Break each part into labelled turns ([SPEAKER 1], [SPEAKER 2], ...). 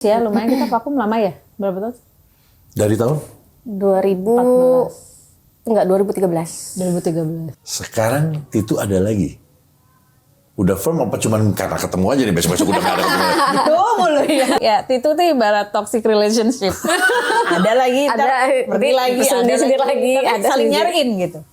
[SPEAKER 1] Ya lumayan kita vakum lama ya. Berapa tahun?
[SPEAKER 2] Dari tahun?
[SPEAKER 1] 2013.
[SPEAKER 2] Sekarang Titu ada lagi. Udah firm apa cuman karena ketemu aja nih besok-besok udah gak ada ketemu lagi?
[SPEAKER 1] Gitu mulu ya. Ya Titu tuh ibarat toxic relationship. Ada lagi, pergi lagi,
[SPEAKER 3] sendiri lagi, ada
[SPEAKER 1] saling
[SPEAKER 3] sendiri.
[SPEAKER 1] nyariin gitu.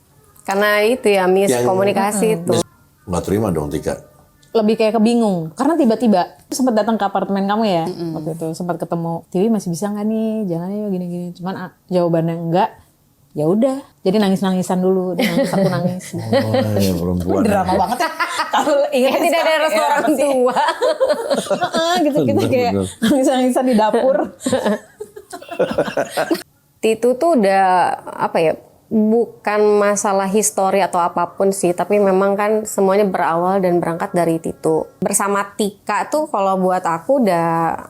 [SPEAKER 3] Karena itu ya miskomunikasi itu.
[SPEAKER 2] Nggak terima dong Tika.
[SPEAKER 1] Lebih kayak kebingung karena tiba-tiba sempat datang ke apartemen kamu ya waktu itu, sempat ketemu Tiwi, masih bisa nggak nih, jangan ya gini-gini, cuman jawabannya enggak, ya udah, jadi nangis-nangisan dulu, dia nangis, aku nangis.
[SPEAKER 2] Oh ya perempuan.
[SPEAKER 1] Drama banget ya. Kalau ingat
[SPEAKER 3] Kayak tidak ada restu orang tua.
[SPEAKER 1] gitu kita kayak
[SPEAKER 2] Bener.
[SPEAKER 1] nangis-nangisan di dapur.
[SPEAKER 3] Titu tuh udah apa ya? Bukan masalah histori atau apapun sih, tapi memang kan semuanya berawal dan berangkat dari Titu. Bersama Tika tuh kalau buat aku udah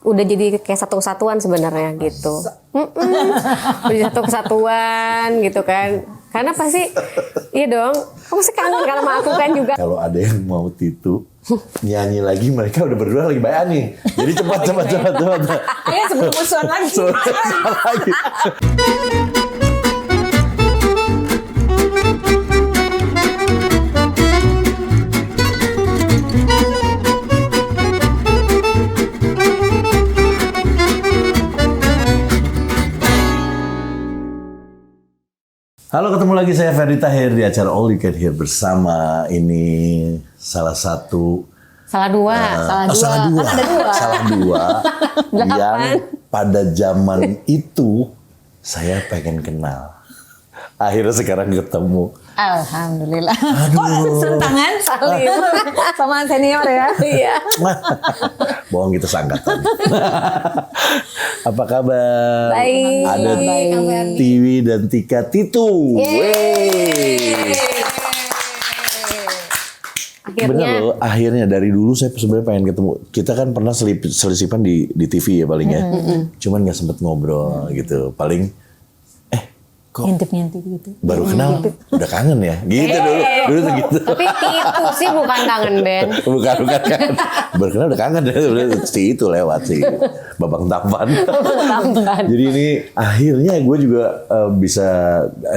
[SPEAKER 3] jadi kayak satu kesatuan sebenarnya gitu. Udah satu kesatuan gitu kan. Karena pasti iya dong, kamu pasti kangen kan sama aku kan juga.
[SPEAKER 2] Kalau ada yang mau Titu nyanyi lagi, mereka udah berdua lagi bayar nih. Jadi cepat.
[SPEAKER 1] Ayo sebelum musuhan lagi.
[SPEAKER 2] lagi. Halo, ketemu lagi saya Ferdi Tahir di acara All You Can Hear bersama ini salah satu
[SPEAKER 3] Salah dua.
[SPEAKER 1] Salah dua. Kan ada dua.
[SPEAKER 2] salah dua yang pada zaman itu saya pengen kenal. Akhirnya sekarang ketemu.
[SPEAKER 1] Alhamdulillah.
[SPEAKER 2] Aduh.
[SPEAKER 1] Kok sentangan saling sama senior ya?
[SPEAKER 3] Iya.
[SPEAKER 2] Bohong kita seangkatan. Apa kabar?
[SPEAKER 3] Baik.
[SPEAKER 2] Ada
[SPEAKER 3] Baik.
[SPEAKER 2] Tiwi dan Tika Titu. Yeay.
[SPEAKER 3] Akhirnya.
[SPEAKER 2] Bener loh, akhirnya dari dulu saya sebenarnya pengen ketemu. Kita kan pernah selisipan di TV ya paling ya. Cuman nggak sempet ngobrol gitu. Paling kok
[SPEAKER 1] Ngintip-ngintip gitu.
[SPEAKER 2] baru kenal udah kangen ya gitu dulu tuh gitu.
[SPEAKER 3] Tapi Titu sih bukan kangen Ben.
[SPEAKER 2] bukan kan baru kenal udah kangen si itu lewat sih babang tampan. Jadi ini akhirnya gue juga bisa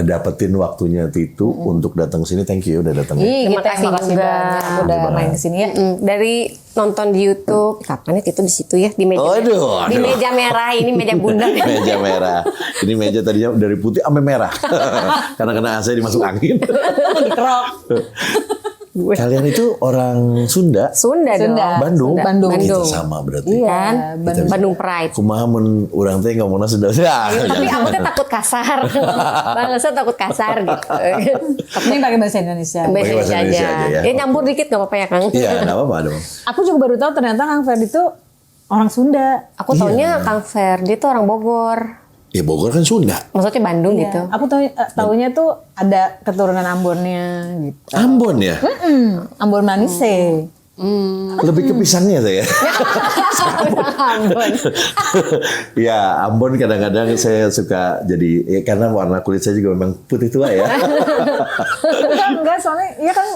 [SPEAKER 2] dapetin waktunya Titu untuk datang sini. Thank you udah datang.
[SPEAKER 3] Terima
[SPEAKER 1] Kita
[SPEAKER 3] kasih
[SPEAKER 1] makasih
[SPEAKER 3] juga.
[SPEAKER 1] banyak udah main kesini ya.
[SPEAKER 3] Dari nonton di YouTube, kapan ya Titu di situ ya di meja.
[SPEAKER 2] Aduh.
[SPEAKER 3] Di meja merah ini meja bundar.
[SPEAKER 2] Meja merah. Ini meja tadinya dari putih sampai merah. Karena kena AC dimasuk angin.
[SPEAKER 1] Dikerok.
[SPEAKER 2] Kalian itu orang Sunda?
[SPEAKER 3] Sunda dong.
[SPEAKER 1] Bandung.
[SPEAKER 2] Kita sama berarti.
[SPEAKER 3] Iya, Bandung Pride.
[SPEAKER 2] Kumaha mun urang teh ngomongna Sunda.
[SPEAKER 3] Tapi aku tuh takut kasar. Bangsa takut kasar gitu.
[SPEAKER 1] Ini pakai bahasa Indonesia.
[SPEAKER 2] Pakai bahasa Indonesia aja ya.
[SPEAKER 3] Ya nyambur dikit gak apa-apa ya Kang.
[SPEAKER 2] Iya, enggak apa-apa dong.
[SPEAKER 1] Aku juga baru tahu ternyata Kang Ferdi itu orang Sunda.
[SPEAKER 3] Aku taunya Kang Ferdi tuh orang Bogor.
[SPEAKER 2] Ya Bogor kan Sunda.
[SPEAKER 3] Maksudnya Bandung gitu.
[SPEAKER 1] Aku taunya tuh ada keturunan Ambonnya gitu.
[SPEAKER 2] Ambon ya?
[SPEAKER 1] Ambon Manise.
[SPEAKER 2] Lebih ke pisangnya saya.
[SPEAKER 3] Ambon.
[SPEAKER 2] Ya Ambon kadang-kadang saya suka jadi, ya karena warna kulit saya juga memang putih tua ya.
[SPEAKER 1] Enggak, soalnya iya kan.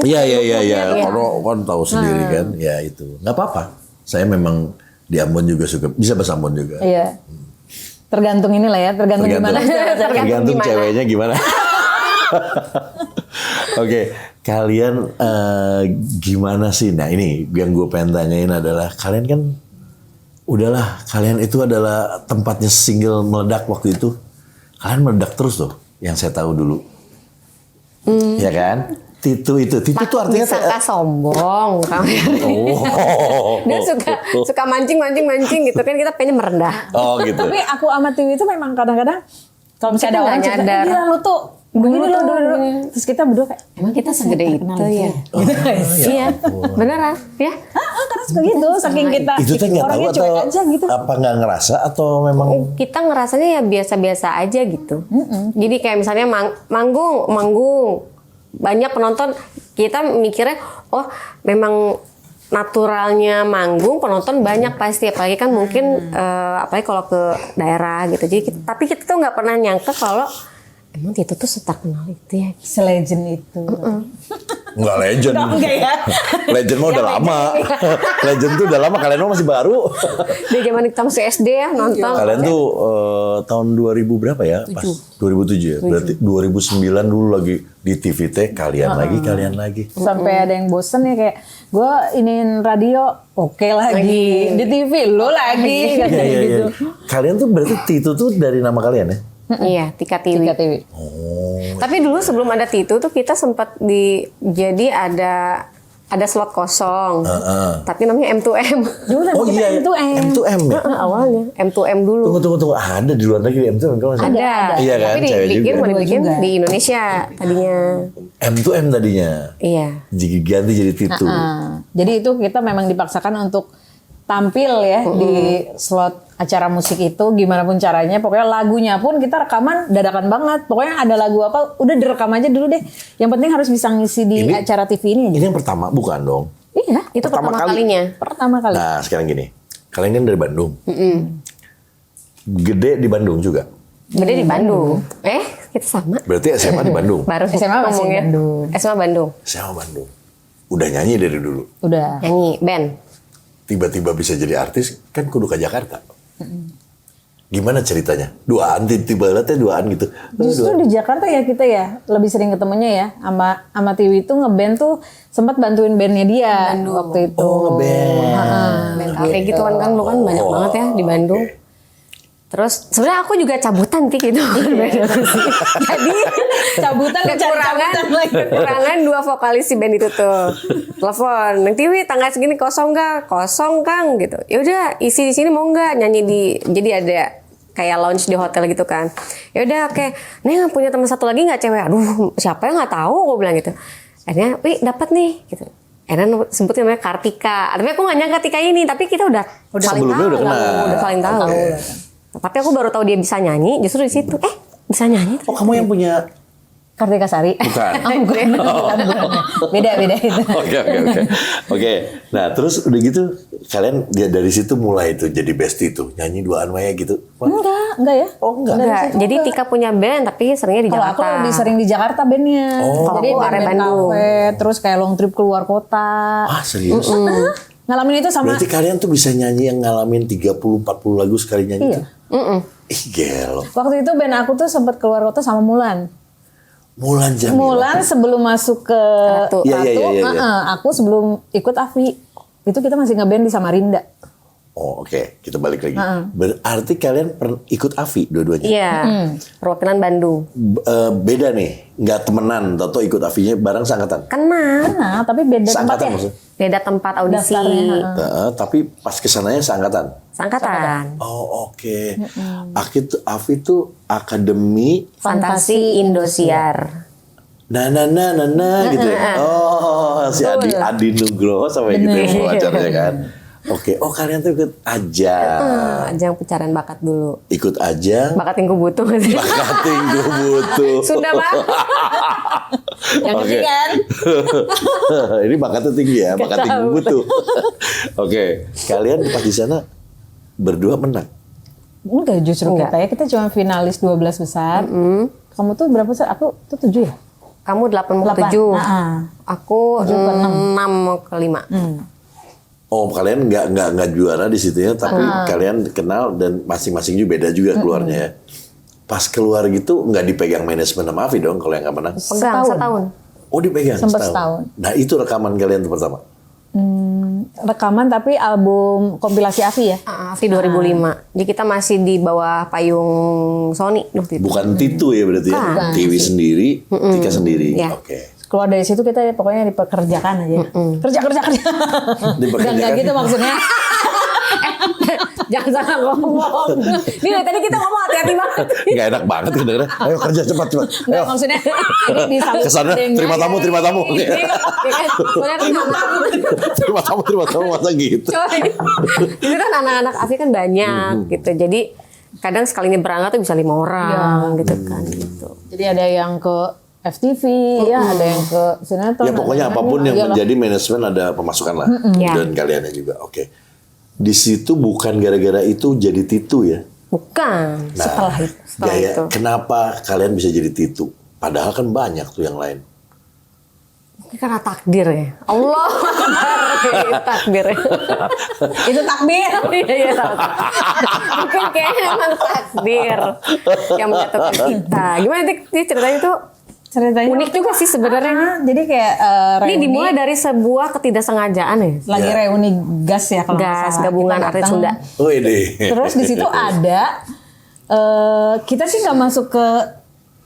[SPEAKER 2] Iya. Kalau kan tahu sendiri kan, ya itu. Nggak apa-apa. Saya memang di Ambon juga suka, bisa bahasa Ambon juga.
[SPEAKER 1] Iya. Tergantung inilah ya, tergantung gimana.
[SPEAKER 2] Tergantung ceweknya gimana. Oke, kalian gimana sih? Nah ini yang gue pengen tanyain adalah kalian kan, udahlah kalian itu adalah tempatnya single meledak waktu itu. Kalian meledak terus tuh, yang saya tahu dulu. Ya kan? Titu tuh artinya
[SPEAKER 3] Disangka sombong Kang. Dia suka mancing gitu kan, kita pengen merendah.
[SPEAKER 2] Oh gitu.
[SPEAKER 1] Tapi aku sama Tiwi itu memang kadang-kadang kalau misalnya ada orang cerita,
[SPEAKER 3] nyadar.
[SPEAKER 1] gila lu tuh dulu. Terus kita berdua kayak,
[SPEAKER 3] Emang kita segede itu ya? Iya, beneran ya?
[SPEAKER 1] karena suka gitu, saking kita
[SPEAKER 2] Itu teh nggak tahu
[SPEAKER 1] orangnya
[SPEAKER 2] atau
[SPEAKER 1] cuek aja gitu.
[SPEAKER 2] apa nggak ngerasa atau memang
[SPEAKER 3] Kita ngerasanya ya biasa-biasa aja gitu. Jadi kayak misalnya manggung banyak penonton, kita mikirnya oh memang naturalnya manggung penonton banyak pasti, apalagi kan mungkin apalagi kalau ke daerah gitu. Jadi tapi kita tuh nggak pernah nyangka kalau emang Titu tuh seterkenal itu ya.
[SPEAKER 1] Se-legend itu.
[SPEAKER 2] Enggak legend.
[SPEAKER 1] Enggak ya.
[SPEAKER 2] Legend mah udah lama. Legend tuh udah lama, kalian mah masih baru.
[SPEAKER 3] Di zaman kita masih SD ya nonton.
[SPEAKER 2] Kalian tuh tahun 2000 berapa ya? Pas 2007 ya. Berarti 2009 dulu lagi di TVT, kalian lagi.
[SPEAKER 1] Sampai ada yang bosen ya kayak gue iniin radio oke lagi. Di TV lo lagi
[SPEAKER 2] Iya,
[SPEAKER 1] kayak
[SPEAKER 2] iya,
[SPEAKER 1] gitu.
[SPEAKER 2] iya. Kalian tuh berarti Tito tuh dari nama kalian ya?
[SPEAKER 3] Iya, Tika TV.
[SPEAKER 1] Tika TV.
[SPEAKER 3] Tapi dulu sebelum ada Titu tuh kita sempat jadi ada slot kosong. Tapi namanya M2M.
[SPEAKER 1] Dulu
[SPEAKER 2] Oh iya,
[SPEAKER 1] M2M.
[SPEAKER 2] M2M ya?
[SPEAKER 3] Awalnya M2M dulu.
[SPEAKER 2] Tunggu. Ada di luar negeri M2M kalau nggak salah.
[SPEAKER 3] Ada.
[SPEAKER 2] Iya kan,
[SPEAKER 3] Tapi
[SPEAKER 2] cewek
[SPEAKER 3] dibikin
[SPEAKER 2] juga.
[SPEAKER 3] mau dibikin
[SPEAKER 1] Juga.
[SPEAKER 3] di Indonesia tadinya.
[SPEAKER 2] M2M tadinya.
[SPEAKER 3] Iya.
[SPEAKER 2] Jadi ganti jadi Tito.
[SPEAKER 1] Jadi itu kita memang dipaksakan untuk tampil ya di slot acara musik itu gimana pun caranya. Pokoknya lagunya pun kita rekaman dadakan banget. Pokoknya ada lagu apa udah direkam aja dulu deh. Yang penting harus bisa ngisi di
[SPEAKER 2] Ini-
[SPEAKER 1] acara TV ini aja.
[SPEAKER 2] Ini yang pertama bukan dong?
[SPEAKER 1] Iya,
[SPEAKER 3] Itu
[SPEAKER 2] Pertama
[SPEAKER 3] pertama
[SPEAKER 2] kali.
[SPEAKER 3] kalinya.
[SPEAKER 1] pertama kali.
[SPEAKER 2] Nah sekarang gini, kalian kan dari Bandung. Gede di Bandung juga.
[SPEAKER 3] Gede di Bandung. Kita sama.
[SPEAKER 2] Berarti SMA di Bandung.
[SPEAKER 3] Baru
[SPEAKER 1] SMA masih
[SPEAKER 3] ngomongnya.
[SPEAKER 1] Bandung.
[SPEAKER 3] SMA Bandung.
[SPEAKER 2] SMA Bandung. Udah nyanyi dari dulu.
[SPEAKER 1] Udah.
[SPEAKER 3] Nyanyi band.
[SPEAKER 2] Tiba-tiba bisa jadi artis, kan kudu ke Jakarta. Gimana ceritanya? Duaan, tiba-tiba duaan gitu.
[SPEAKER 1] Justru di Jakarta ya kita ya lebih sering ketemunya ya sama Tiwi itu ngeband tuh sempat bantuin bandnya dia waktu itu.
[SPEAKER 2] Oh, ngeband.
[SPEAKER 3] Band kafe gitu kan dulu kan banyak banget ya di Bandung.
[SPEAKER 2] Oke.
[SPEAKER 3] Terus sebenarnya aku juga cabutan gitu. Jadi
[SPEAKER 1] Cabutan
[SPEAKER 3] kekurangan dua vokalis si band itu tuh. Telepon, Neng Tiwi tanggal segini kosong nggak? Kosong Kang gitu. Ya udah isi di sini mau nggak nyanyi di. Jadi ada kayak lounge di hotel gitu kan. Ya udah oke. Neng punya teman satu lagi nggak cewek? Aduh siapa yang nggak tahu? Gue bilang gitu. Akhirnya, wih dapat nih gitu. Akhirnya sebutnya namanya Kartika. Tapi aku nggak nyangka Kartika ini. Tapi kita udah saling
[SPEAKER 2] sebelumnya
[SPEAKER 3] tahu.
[SPEAKER 2] udah kenal.
[SPEAKER 3] Udah saling tahu. Tapi aku baru tahu dia bisa nyanyi justru di situ. Bisa nyanyi.
[SPEAKER 2] Oh kamu yang punya?
[SPEAKER 1] Kartika Sari.
[SPEAKER 2] Bukan.
[SPEAKER 1] Bukan. Beda itu.
[SPEAKER 2] Oke. Nah terus udah gitu, kalian dari situ mulai tuh jadi bestie tuh. Nyanyi duaan Maya gitu.
[SPEAKER 1] Enggak ya?
[SPEAKER 2] Oh enggak.
[SPEAKER 3] Enggak, jadi Tika punya band tapi seringnya di
[SPEAKER 1] Kalau
[SPEAKER 3] Jakarta.
[SPEAKER 1] aku lebih sering di Jakarta bandnya. Jadi
[SPEAKER 3] Kalau aku area
[SPEAKER 1] band
[SPEAKER 3] Bandung.
[SPEAKER 1] kafe, terus kayak long trip keluar kota.
[SPEAKER 2] Ah serius?
[SPEAKER 1] Ngalamin itu sama.
[SPEAKER 2] Berarti kalian tuh bisa nyanyi yang ngalamin 30-40 lagu sekali nyanyi
[SPEAKER 1] Iya.
[SPEAKER 2] tuh? Ih gelo.
[SPEAKER 1] Waktu itu band aku tuh sempat keluar kota sama Mulan.
[SPEAKER 2] Mulan Jamila.
[SPEAKER 1] Mulan sebelum masuk ke
[SPEAKER 3] Ratu.
[SPEAKER 2] Iya, iya, iya.
[SPEAKER 1] aku sebelum ikut Avi. Itu kita masih ngeband di Samarinda.
[SPEAKER 2] Oh oke, kita balik lagi. Berarti kalian ikut AVI dua-duanya?
[SPEAKER 3] Iya, perwakilan Bandung.
[SPEAKER 2] Beda nih, nggak temenan, atau ikut AVI-nya bareng seangkatan?
[SPEAKER 3] Kenal.
[SPEAKER 1] Nah, tapi beda tempat
[SPEAKER 2] Seangkatan
[SPEAKER 1] ya.
[SPEAKER 2] maksudnya?
[SPEAKER 3] Beda tempat audisi.
[SPEAKER 1] Daftarnya,
[SPEAKER 2] Tapi pas kesananya seangkatan?
[SPEAKER 3] Sangkatan.
[SPEAKER 2] Oh oke. AVI tuh Akademi
[SPEAKER 3] Fantasi Indosiar.
[SPEAKER 2] gitu ya. Oh si Adi Nugroho sama gitu ya pengacaranya kan. Oke, oh kalian tuh ikut ajang.
[SPEAKER 3] Ajang pencarian bakat dulu.
[SPEAKER 2] Ikut ajang.
[SPEAKER 3] Bakat yang ku butuh nggak sih?
[SPEAKER 2] Bakat tinggu butuh.
[SPEAKER 3] Sudah banget.
[SPEAKER 1] Yang
[SPEAKER 2] Oke.
[SPEAKER 1] ketiga kan.
[SPEAKER 2] Ini bakatnya tinggi ya, bakat tinggi butuh. Oke, kalian pas di sana berdua menang.
[SPEAKER 1] Enggak, justru kita cuma finalis 12 besar. Kamu tuh berapa besar? Aku tuh 7 ya?
[SPEAKER 3] Kamu 87. Aku 6 ke 5.
[SPEAKER 2] Oh, kalian nggak juara di situ ya, tapi kalian kenal dan masing-masing juga beda juga keluarnya ya. Pas keluar gitu nggak dipegang manajemen sama Avi dong kalau yang nggak menang.
[SPEAKER 3] Pegang setahun.
[SPEAKER 2] Oh dipegang
[SPEAKER 1] Sempat setahun.
[SPEAKER 2] Nah itu rekaman kalian tuh pertama.
[SPEAKER 1] Rekaman tapi album kompilasi Avi ya?
[SPEAKER 3] Avi 2005. Jadi kita masih di bawah payung Sony waktu itu.
[SPEAKER 2] Bukan Titu ya berarti ya. Tiwi sendiri, Tika sendiri.
[SPEAKER 3] Iya.
[SPEAKER 2] Oke.
[SPEAKER 1] Keluar dari situ kita pokoknya dipekerjakan aja. Kerja.
[SPEAKER 2] Dipekerjakan.
[SPEAKER 1] Enggak gitu maksudnya.
[SPEAKER 3] Jangan salah ngomong. Ini dari tadi kita ngomong hati-hati banget.
[SPEAKER 2] Nggak enak banget kedengeran. Ayo kerja cepat.
[SPEAKER 1] Enggak maksudnya ini disambut
[SPEAKER 2] Kesana terima tamu.
[SPEAKER 3] Soalnya kan
[SPEAKER 2] terima tamu masa gitu.
[SPEAKER 3] coy. Itu kan anak-anak Avi kan banyak gitu. Jadi kadang sekalinya berangkat tuh bisa 5 orang gitu kan gitu.
[SPEAKER 1] Jadi ada yang ke FTV, ya ada yang ke sinetron.
[SPEAKER 2] Ya pokoknya
[SPEAKER 1] ada
[SPEAKER 2] apapun yang
[SPEAKER 1] iyalah.
[SPEAKER 2] menjadi manajemen ada pemasukan lah.
[SPEAKER 3] Ya.
[SPEAKER 2] Dan kaliannya juga. Oke. Di situ bukan gara-gara itu jadi Titu ya.
[SPEAKER 3] Bukan.
[SPEAKER 2] Nah,
[SPEAKER 3] Setelah
[SPEAKER 2] gaya
[SPEAKER 3] itu.
[SPEAKER 2] kenapa kalian bisa jadi Titu? Padahal kan banyak tuh yang lain.
[SPEAKER 3] Karena takdir ya. Allah takdir.
[SPEAKER 1] Itu takdir.
[SPEAKER 3] Iya, mungkin kayaknya emang takdir yang menyatukan kita. Gimana sih ceritanya tuh?
[SPEAKER 1] Ceritanya
[SPEAKER 3] Unik juga sih sebenarnya.
[SPEAKER 1] Jadi kayak
[SPEAKER 3] Ini dimulai dari sebuah ketidaksengajaan ya.
[SPEAKER 1] lagi reuni gas ya kalau nggak
[SPEAKER 3] Gas
[SPEAKER 1] salah.
[SPEAKER 3] gabungan
[SPEAKER 1] Kita
[SPEAKER 3] artis
[SPEAKER 1] datang.
[SPEAKER 3] Sunda.
[SPEAKER 2] Oh ini.
[SPEAKER 1] Terus di situ ada kita sih nggak masuk ke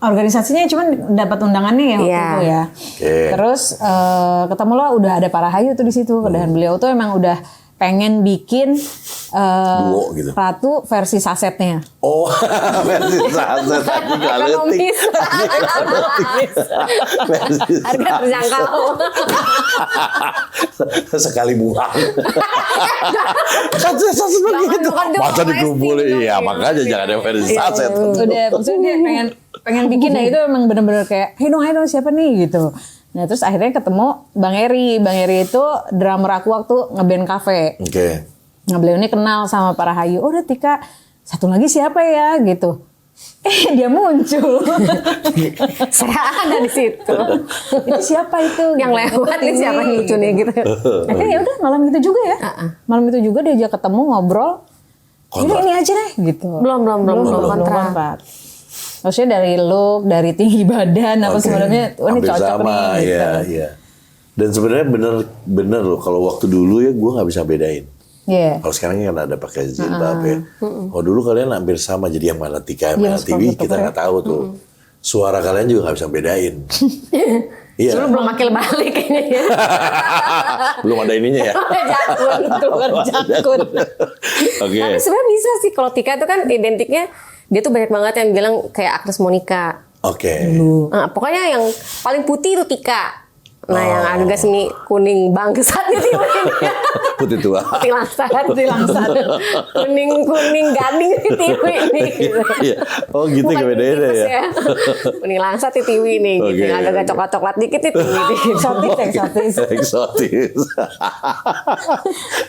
[SPEAKER 1] organisasinya, cuman dapat undangannya ya waktu
[SPEAKER 3] Iya.
[SPEAKER 1] itu ya.
[SPEAKER 2] Oke.
[SPEAKER 1] Terus ketemu lah udah ada Parahayu tuh di situ. Dan beliau tuh emang udah pengen bikin
[SPEAKER 2] Duo gitu.
[SPEAKER 1] Ratu versi sasetnya.
[SPEAKER 2] Oh, versi saset aku nggak ngerti.
[SPEAKER 3] Ekonomis.
[SPEAKER 2] Versi
[SPEAKER 3] Harga terjangkau.
[SPEAKER 2] sekali buang. Kan saset begitu.
[SPEAKER 3] bukan itu
[SPEAKER 2] Masa
[SPEAKER 3] domestik
[SPEAKER 2] dikumpulin?
[SPEAKER 3] dong,
[SPEAKER 2] Iya,
[SPEAKER 3] iya.
[SPEAKER 2] makanya jangan ada versi saset.
[SPEAKER 1] Udah maksudnya dia pengen bikin ya, itu emang bener-bener kayak hey dong siapa nih gitu. Nah terus akhirnya ketemu Bang Eri itu drummer aku waktu ngeband cafe.
[SPEAKER 2] Oke.
[SPEAKER 1] Nah beliau ini kenal sama Parahayu. Oh udah Tika, satu lagi siapa ya gitu. Dia muncul.
[SPEAKER 3] Saya ada di situ.
[SPEAKER 1] Itu siapa itu?
[SPEAKER 3] Yang lewat nih siapa yang lucu nih gitu.
[SPEAKER 1] Ya udah malam itu juga ya. Malam itu juga diajak ketemu ngobrol.
[SPEAKER 2] Kontrak.
[SPEAKER 1] Ini aja deh gitu.
[SPEAKER 3] Belum kontrak.
[SPEAKER 1] kontrak. Maksudnya dari look, dari tinggi badan, apa
[SPEAKER 2] Oke.
[SPEAKER 1] sebenarnya, wah ini
[SPEAKER 2] Hampir
[SPEAKER 1] cocok
[SPEAKER 2] sama,
[SPEAKER 1] nih. Gitu.
[SPEAKER 2] iya, iya. Dan sebenarnya bener loh, kalau waktu dulu ya gue nggak bisa bedain.
[SPEAKER 1] Iya.
[SPEAKER 2] Kalau sekarang kan ada pakai jilbab ya. Oh dulu kalian hampir sama, jadi yang mana Tika, yang
[SPEAKER 1] Iya,
[SPEAKER 2] mana
[SPEAKER 1] suka
[SPEAKER 2] Tiwi
[SPEAKER 1] foto
[SPEAKER 2] kita
[SPEAKER 1] ya.
[SPEAKER 2] nggak tahu tuh. Suara kalian juga nggak bisa bedain. Iya.
[SPEAKER 3] Dulu belum akil balik kayaknya ya.
[SPEAKER 2] Belum ada ininya ya.
[SPEAKER 1] Keluar jakun.
[SPEAKER 2] Oke.
[SPEAKER 3] Tapi sebenarnya bisa sih kalau Tika itu kan identiknya dia tuh banyak banget yang bilang kayak Agnes Monica.
[SPEAKER 2] Oke.
[SPEAKER 3] Nah, pokoknya yang paling putih itu Tika. Nah, yang agak semi kuning bangsat gitu
[SPEAKER 2] Putih tua.
[SPEAKER 3] putih langsat. Kuning gading itu Tiwi nih. Gitu.
[SPEAKER 2] Iya. Oh gitu
[SPEAKER 3] Bukan
[SPEAKER 2] kebedaannya
[SPEAKER 3] tipis
[SPEAKER 2] ya.
[SPEAKER 3] Kuning langsat itu Tiwi nih. Gitu.
[SPEAKER 2] Oke.
[SPEAKER 3] Yang agak coklat-coklat dikit itu Tiwi.
[SPEAKER 1] Eksotis.
[SPEAKER 2] Eksotis.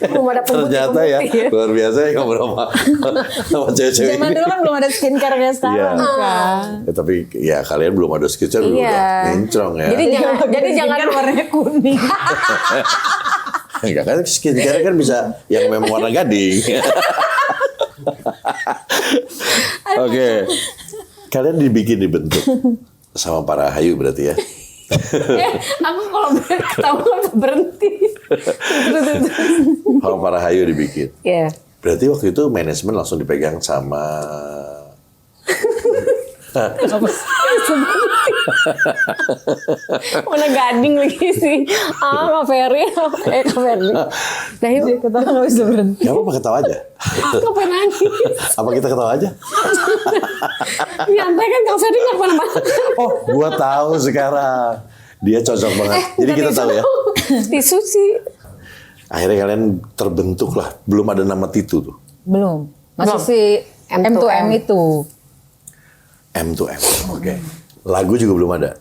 [SPEAKER 3] Belum ada
[SPEAKER 2] Ternyata ya luar biasa ya ngobrol sama cewek-cewek
[SPEAKER 1] Zaman
[SPEAKER 2] ini.
[SPEAKER 1] dulu kan belum ada skincare kayak sekarang
[SPEAKER 2] Iya.
[SPEAKER 1] kan.
[SPEAKER 2] Ya, tapi ya kalian belum ada skincare dulu
[SPEAKER 3] Iya.
[SPEAKER 2] udah mencrong ya.
[SPEAKER 3] Jadi jangan
[SPEAKER 1] Skincare warnanya kuning.
[SPEAKER 2] Enggak kan skincare kan bisa yang memang warna gading. Oke. Kalian dibentuk sama Parahayu berarti ya.
[SPEAKER 3] aku kalau ketawa berhenti.
[SPEAKER 2] Sama Parahayu dibikin.
[SPEAKER 3] Ya.
[SPEAKER 2] Berarti waktu itu manajemen langsung dipegang sama
[SPEAKER 3] Mana gading lagi sih. Kak Ferry. Kak Ferry. Nah itu
[SPEAKER 1] Ketawa nggak bisa berhenti.
[SPEAKER 2] Gak apa-apa ketawa aja.
[SPEAKER 3] aku pengen nangis.
[SPEAKER 2] Apa kita ketawa aja?
[SPEAKER 3] Nyantai kan Kak Ferry nggak kemana-mana.
[SPEAKER 2] Oh, gua tahu sekarang. Dia cocok banget. Jadi kita tahu ya.
[SPEAKER 3] Tisu sih.
[SPEAKER 2] Akhirnya kalian terbentuk lah. Belum ada nama Titu tuh.
[SPEAKER 1] Belum. Masih
[SPEAKER 3] Belum.
[SPEAKER 1] si
[SPEAKER 3] M
[SPEAKER 1] M
[SPEAKER 3] to
[SPEAKER 1] to M
[SPEAKER 3] M.
[SPEAKER 1] itu.
[SPEAKER 2] M2M. Oke. Lagu juga belum ada.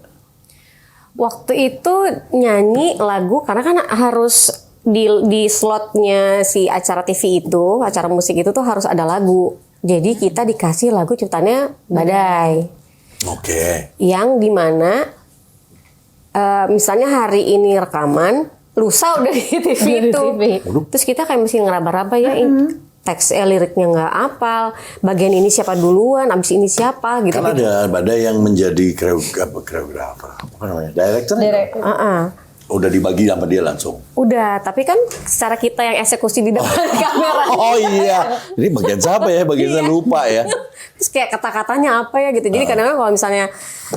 [SPEAKER 3] Waktu itu nyanyi lagu karena kan harus di slotnya si acara TV itu, acara musik itu tuh harus ada lagu. Jadi kita dikasih lagu ciptaannya Badai.
[SPEAKER 2] Oke.
[SPEAKER 3] Yang dimana misalnya hari ini rekaman, lusa udah di TV
[SPEAKER 1] Di
[SPEAKER 3] itu.
[SPEAKER 1] TV.
[SPEAKER 3] Terus kita kayak mesti ngeraba-raba ya, teks liriknya nggak apal, bagian ini siapa duluan, abis ini siapa gitu.
[SPEAKER 2] Kan ada Badai yang menjadi koreografer. Apa namanya? Director? Udah dibagi sama dia langsung.
[SPEAKER 3] Udah, tapi kan secara kita yang eksekusi di depan kamera.
[SPEAKER 2] Oh iya. Ini bagian siapa ya? Bagian saya lupa ya.
[SPEAKER 3] Terus kayak kata-katanya apa ya gitu. Jadi kadang-kadang kalau misalnya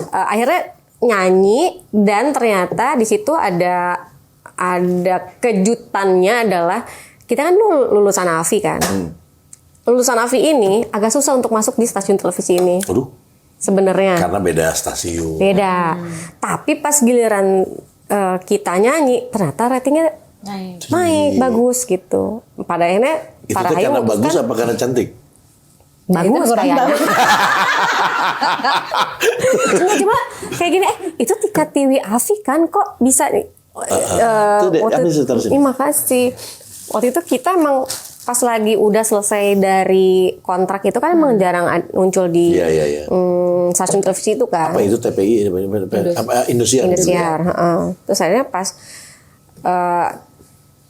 [SPEAKER 3] akhirnya nyanyi dan ternyata di situ ada kejutannya adalah kita kan lulusan AFI kan. Lulusan AFI ini agak susah untuk masuk di stasiun televisi ini.
[SPEAKER 2] Aduh.
[SPEAKER 3] Sebenarnya.
[SPEAKER 2] Karena beda stasiun.
[SPEAKER 3] Beda. Tapi pas giliran kita nyanyi ternyata ratingnya naik bagus gitu. Pada akhirnya
[SPEAKER 2] Itu tuh karena bagus apa karena cantik?
[SPEAKER 3] bagus kayaknya. Cuma kayak gini, itu Tika Tiwi Afi kan kok bisa nih. Ini makasih. Waktu itu kita emang pas lagi udah selesai dari kontrak itu kan emang jarang muncul di stasiun televisi itu kan.
[SPEAKER 2] Apa itu TPI? Apa Indosiar?
[SPEAKER 3] Indosiar. Terus akhirnya pas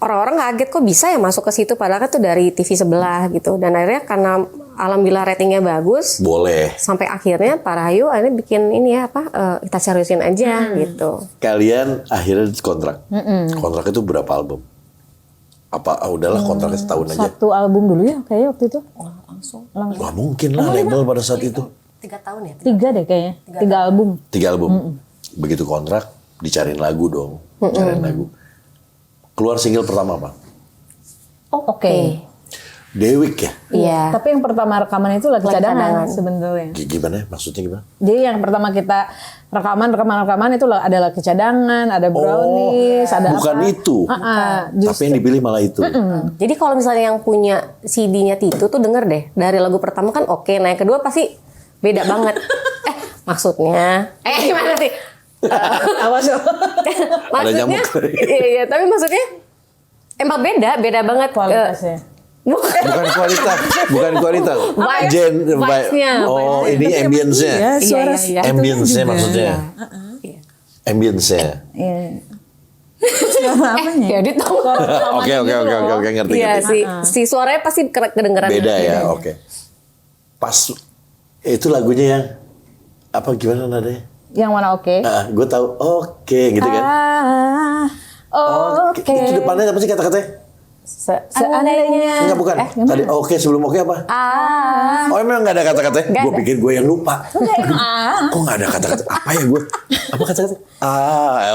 [SPEAKER 3] orang-orang kaget kok bisa ya masuk ke situ padahal kan tuh dari TV sebelah gitu. Dan akhirnya karena alhamdulillah ratingnya bagus.
[SPEAKER 2] Boleh.
[SPEAKER 3] Sampai akhirnya Pak Rahayu akhirnya bikin ini ya kita seriusin aja gitu.
[SPEAKER 2] Kalian akhirnya kontrak. Kontrak itu berapa album? Apa udahlah kontraknya setahun aja.
[SPEAKER 1] 1 album dulu ya kayaknya waktu itu.
[SPEAKER 3] Langsung.
[SPEAKER 2] Wah mungkin lah label pada saat itu.
[SPEAKER 3] 3 tahun ya?
[SPEAKER 1] 3 deh kayaknya. 3 album.
[SPEAKER 2] 3 album. Begitu kontrak, dicariin lagu dong. Cariin lagu. Keluar single pertama apa?
[SPEAKER 1] Oke.
[SPEAKER 2] Dewik ya?
[SPEAKER 3] Iya.
[SPEAKER 1] Tapi yang pertama rekaman itu lagi cadangan sebenarnya.
[SPEAKER 2] Gimana? Maksudnya gimana?
[SPEAKER 1] Jadi yang pertama kita rekaman itu adalah kecadangan, ada brownies, ada
[SPEAKER 2] bukan
[SPEAKER 1] apa.
[SPEAKER 2] itu. Tapi yang dipilih malah itu.
[SPEAKER 3] Jadi kalau misalnya yang punya CD-nya Titu tuh denger deh. Dari lagu pertama kan oke. Nah yang kedua pasti beda banget. Maksudnya. Gimana sih?
[SPEAKER 1] Awas loh.
[SPEAKER 3] Maksudnya.
[SPEAKER 2] nyamuk.
[SPEAKER 3] Iya, tapi maksudnya emang beda banget.
[SPEAKER 1] Kualitasnya.
[SPEAKER 2] Bukan kualitas, bukan kualitas.
[SPEAKER 3] Vibes-nya.
[SPEAKER 2] Oh, ini ambience-nya.
[SPEAKER 1] Ya, suara
[SPEAKER 3] Iya.
[SPEAKER 2] Ambience-nya maksudnya.
[SPEAKER 3] Iya.
[SPEAKER 2] Ambience-nya.
[SPEAKER 1] Iya. Suara apanya?
[SPEAKER 3] Ya dia tahu.
[SPEAKER 2] Oke, ngerti.
[SPEAKER 3] Iya, si suaranya pasti kedengeran.
[SPEAKER 2] Beda ya, oke. Pas itu lagunya yang apa gimana nadanya?
[SPEAKER 1] Yang mana oke?
[SPEAKER 2] Gue tahu oke gitu kan.
[SPEAKER 1] Oke.
[SPEAKER 2] Itu depannya apa sih kata-katanya?
[SPEAKER 1] Seandainya.
[SPEAKER 2] Enggak bukan. Tadi oke sebelum oke apa? Oh emang nggak ada kata-katanya? Gue pikir gue yang lupa. Kok nggak ada kata-kata? Apa ya gue? Apa kata-kata?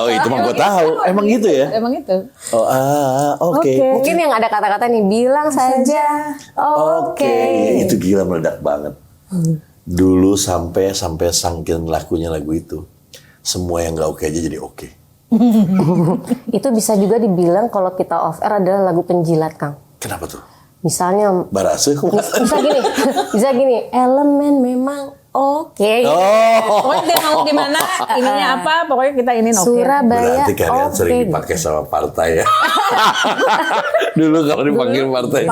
[SPEAKER 2] Oh itu mah gue tahu. Emang gitu ya?
[SPEAKER 1] Emang itu.
[SPEAKER 2] Oh oke.
[SPEAKER 3] Mungkin yang ada kata-kata nih bilang saja.
[SPEAKER 2] Oke. Itu gila meledak banget. Dulu sampai sangkin lakunya lagu itu. Semua yang nggak oke aja jadi oke.
[SPEAKER 3] Itu bisa juga dibilang kalau kita off air adalah lagu penjilat, Kang.
[SPEAKER 2] Kenapa tuh?
[SPEAKER 3] Misalnya
[SPEAKER 2] Barase kok nggak?
[SPEAKER 3] bisa gini, elemen memang oke.
[SPEAKER 1] Pokoknya dia mau di mana, ininya apa, pokoknya kita ini oke.
[SPEAKER 3] Surabaya
[SPEAKER 2] Berarti kalian sering
[SPEAKER 3] oke.
[SPEAKER 2] dipakai sama partai ya. Dulu kalau dipanggil partai.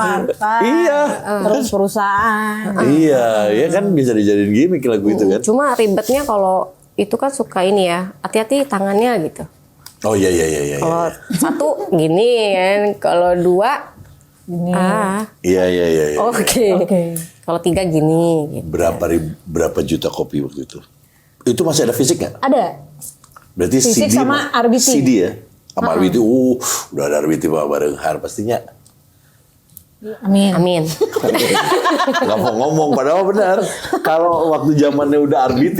[SPEAKER 2] Iya.
[SPEAKER 1] Terus perusahaan.
[SPEAKER 2] Iya, ya kan bisa dijadiin gimmick lagu itu kan.
[SPEAKER 3] Cuma ribetnya kalau itu kan suka ini ya, hati-hati tangannya gitu.
[SPEAKER 2] Oh iya.
[SPEAKER 3] Kalau satu gini kan, kalau dua
[SPEAKER 1] Ini.
[SPEAKER 2] Iya.
[SPEAKER 3] oke. Kalau tiga gini. Gitu.
[SPEAKER 2] Berapa juta kopi waktu itu? Itu masih ada fisik nggak?
[SPEAKER 1] Ada.
[SPEAKER 2] Berarti
[SPEAKER 1] Fisik
[SPEAKER 2] CD
[SPEAKER 1] sama RBT.
[SPEAKER 2] CD ya? Sama RBT, udah ada RBT bareng Har pastinya.
[SPEAKER 1] Amin.
[SPEAKER 2] Gak mau ngomong, padahal benar. Kalau waktu zamannya udah RBT,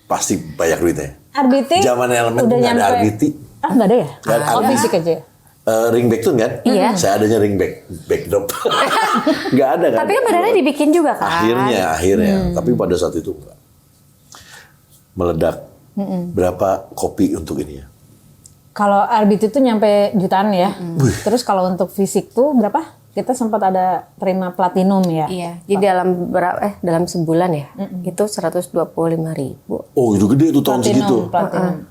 [SPEAKER 2] pasti banyak duitnya.
[SPEAKER 1] RBT.
[SPEAKER 2] Zaman elemen tuh nggak ada RBT.
[SPEAKER 1] Nggak ada ya?
[SPEAKER 2] Nggak ada.
[SPEAKER 1] Oh fisik aja ya?
[SPEAKER 2] Ringback tuh kan?
[SPEAKER 3] Iya.
[SPEAKER 2] Saya adanya ringback, backdrop. Nggak ada kan?
[SPEAKER 3] Tapi kan badannya dibikin juga kan.
[SPEAKER 2] Akhirnya. Tapi pada saat itu enggak. Meledak. Berapa kopi untuk ini ya?
[SPEAKER 1] Kalau RBT itu nyampe jutaan ya. Terus kalau untuk fisik tuh berapa? Kita sempat ada terima platinum ya.
[SPEAKER 3] Iya. Jadi dalam sebulan ya, itu 125.000.
[SPEAKER 2] Oh itu gede tuh tahun segitu.
[SPEAKER 1] Platinum.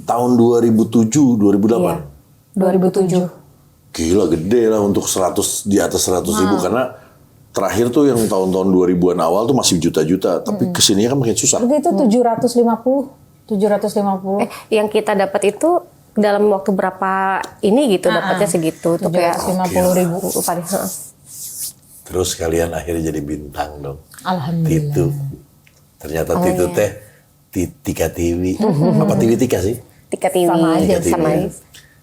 [SPEAKER 2] Tahun 2007, 2008.
[SPEAKER 3] Iya. 2007.
[SPEAKER 2] Gila gede lah untuk 100 di atas 100.000 karena terakhir tuh yang tahun-tahun 2000-an awal tuh masih juta-juta, tapi kesininya kan makin susah.
[SPEAKER 1] Itu 750.
[SPEAKER 3] Yang kita dapat itu dalam waktu berapa ini gitu dapatnya segitu tuh kayak
[SPEAKER 1] 750.000
[SPEAKER 3] lupa deh.
[SPEAKER 2] Terus kalian akhirnya jadi bintang dong.
[SPEAKER 1] Alhamdulillah.
[SPEAKER 2] Titu. Ternyata Titu teh Tika TV. Apa TV Tika sih?
[SPEAKER 3] Tika TV
[SPEAKER 1] Sama aja,
[SPEAKER 2] Tika TV.
[SPEAKER 3] sama aja.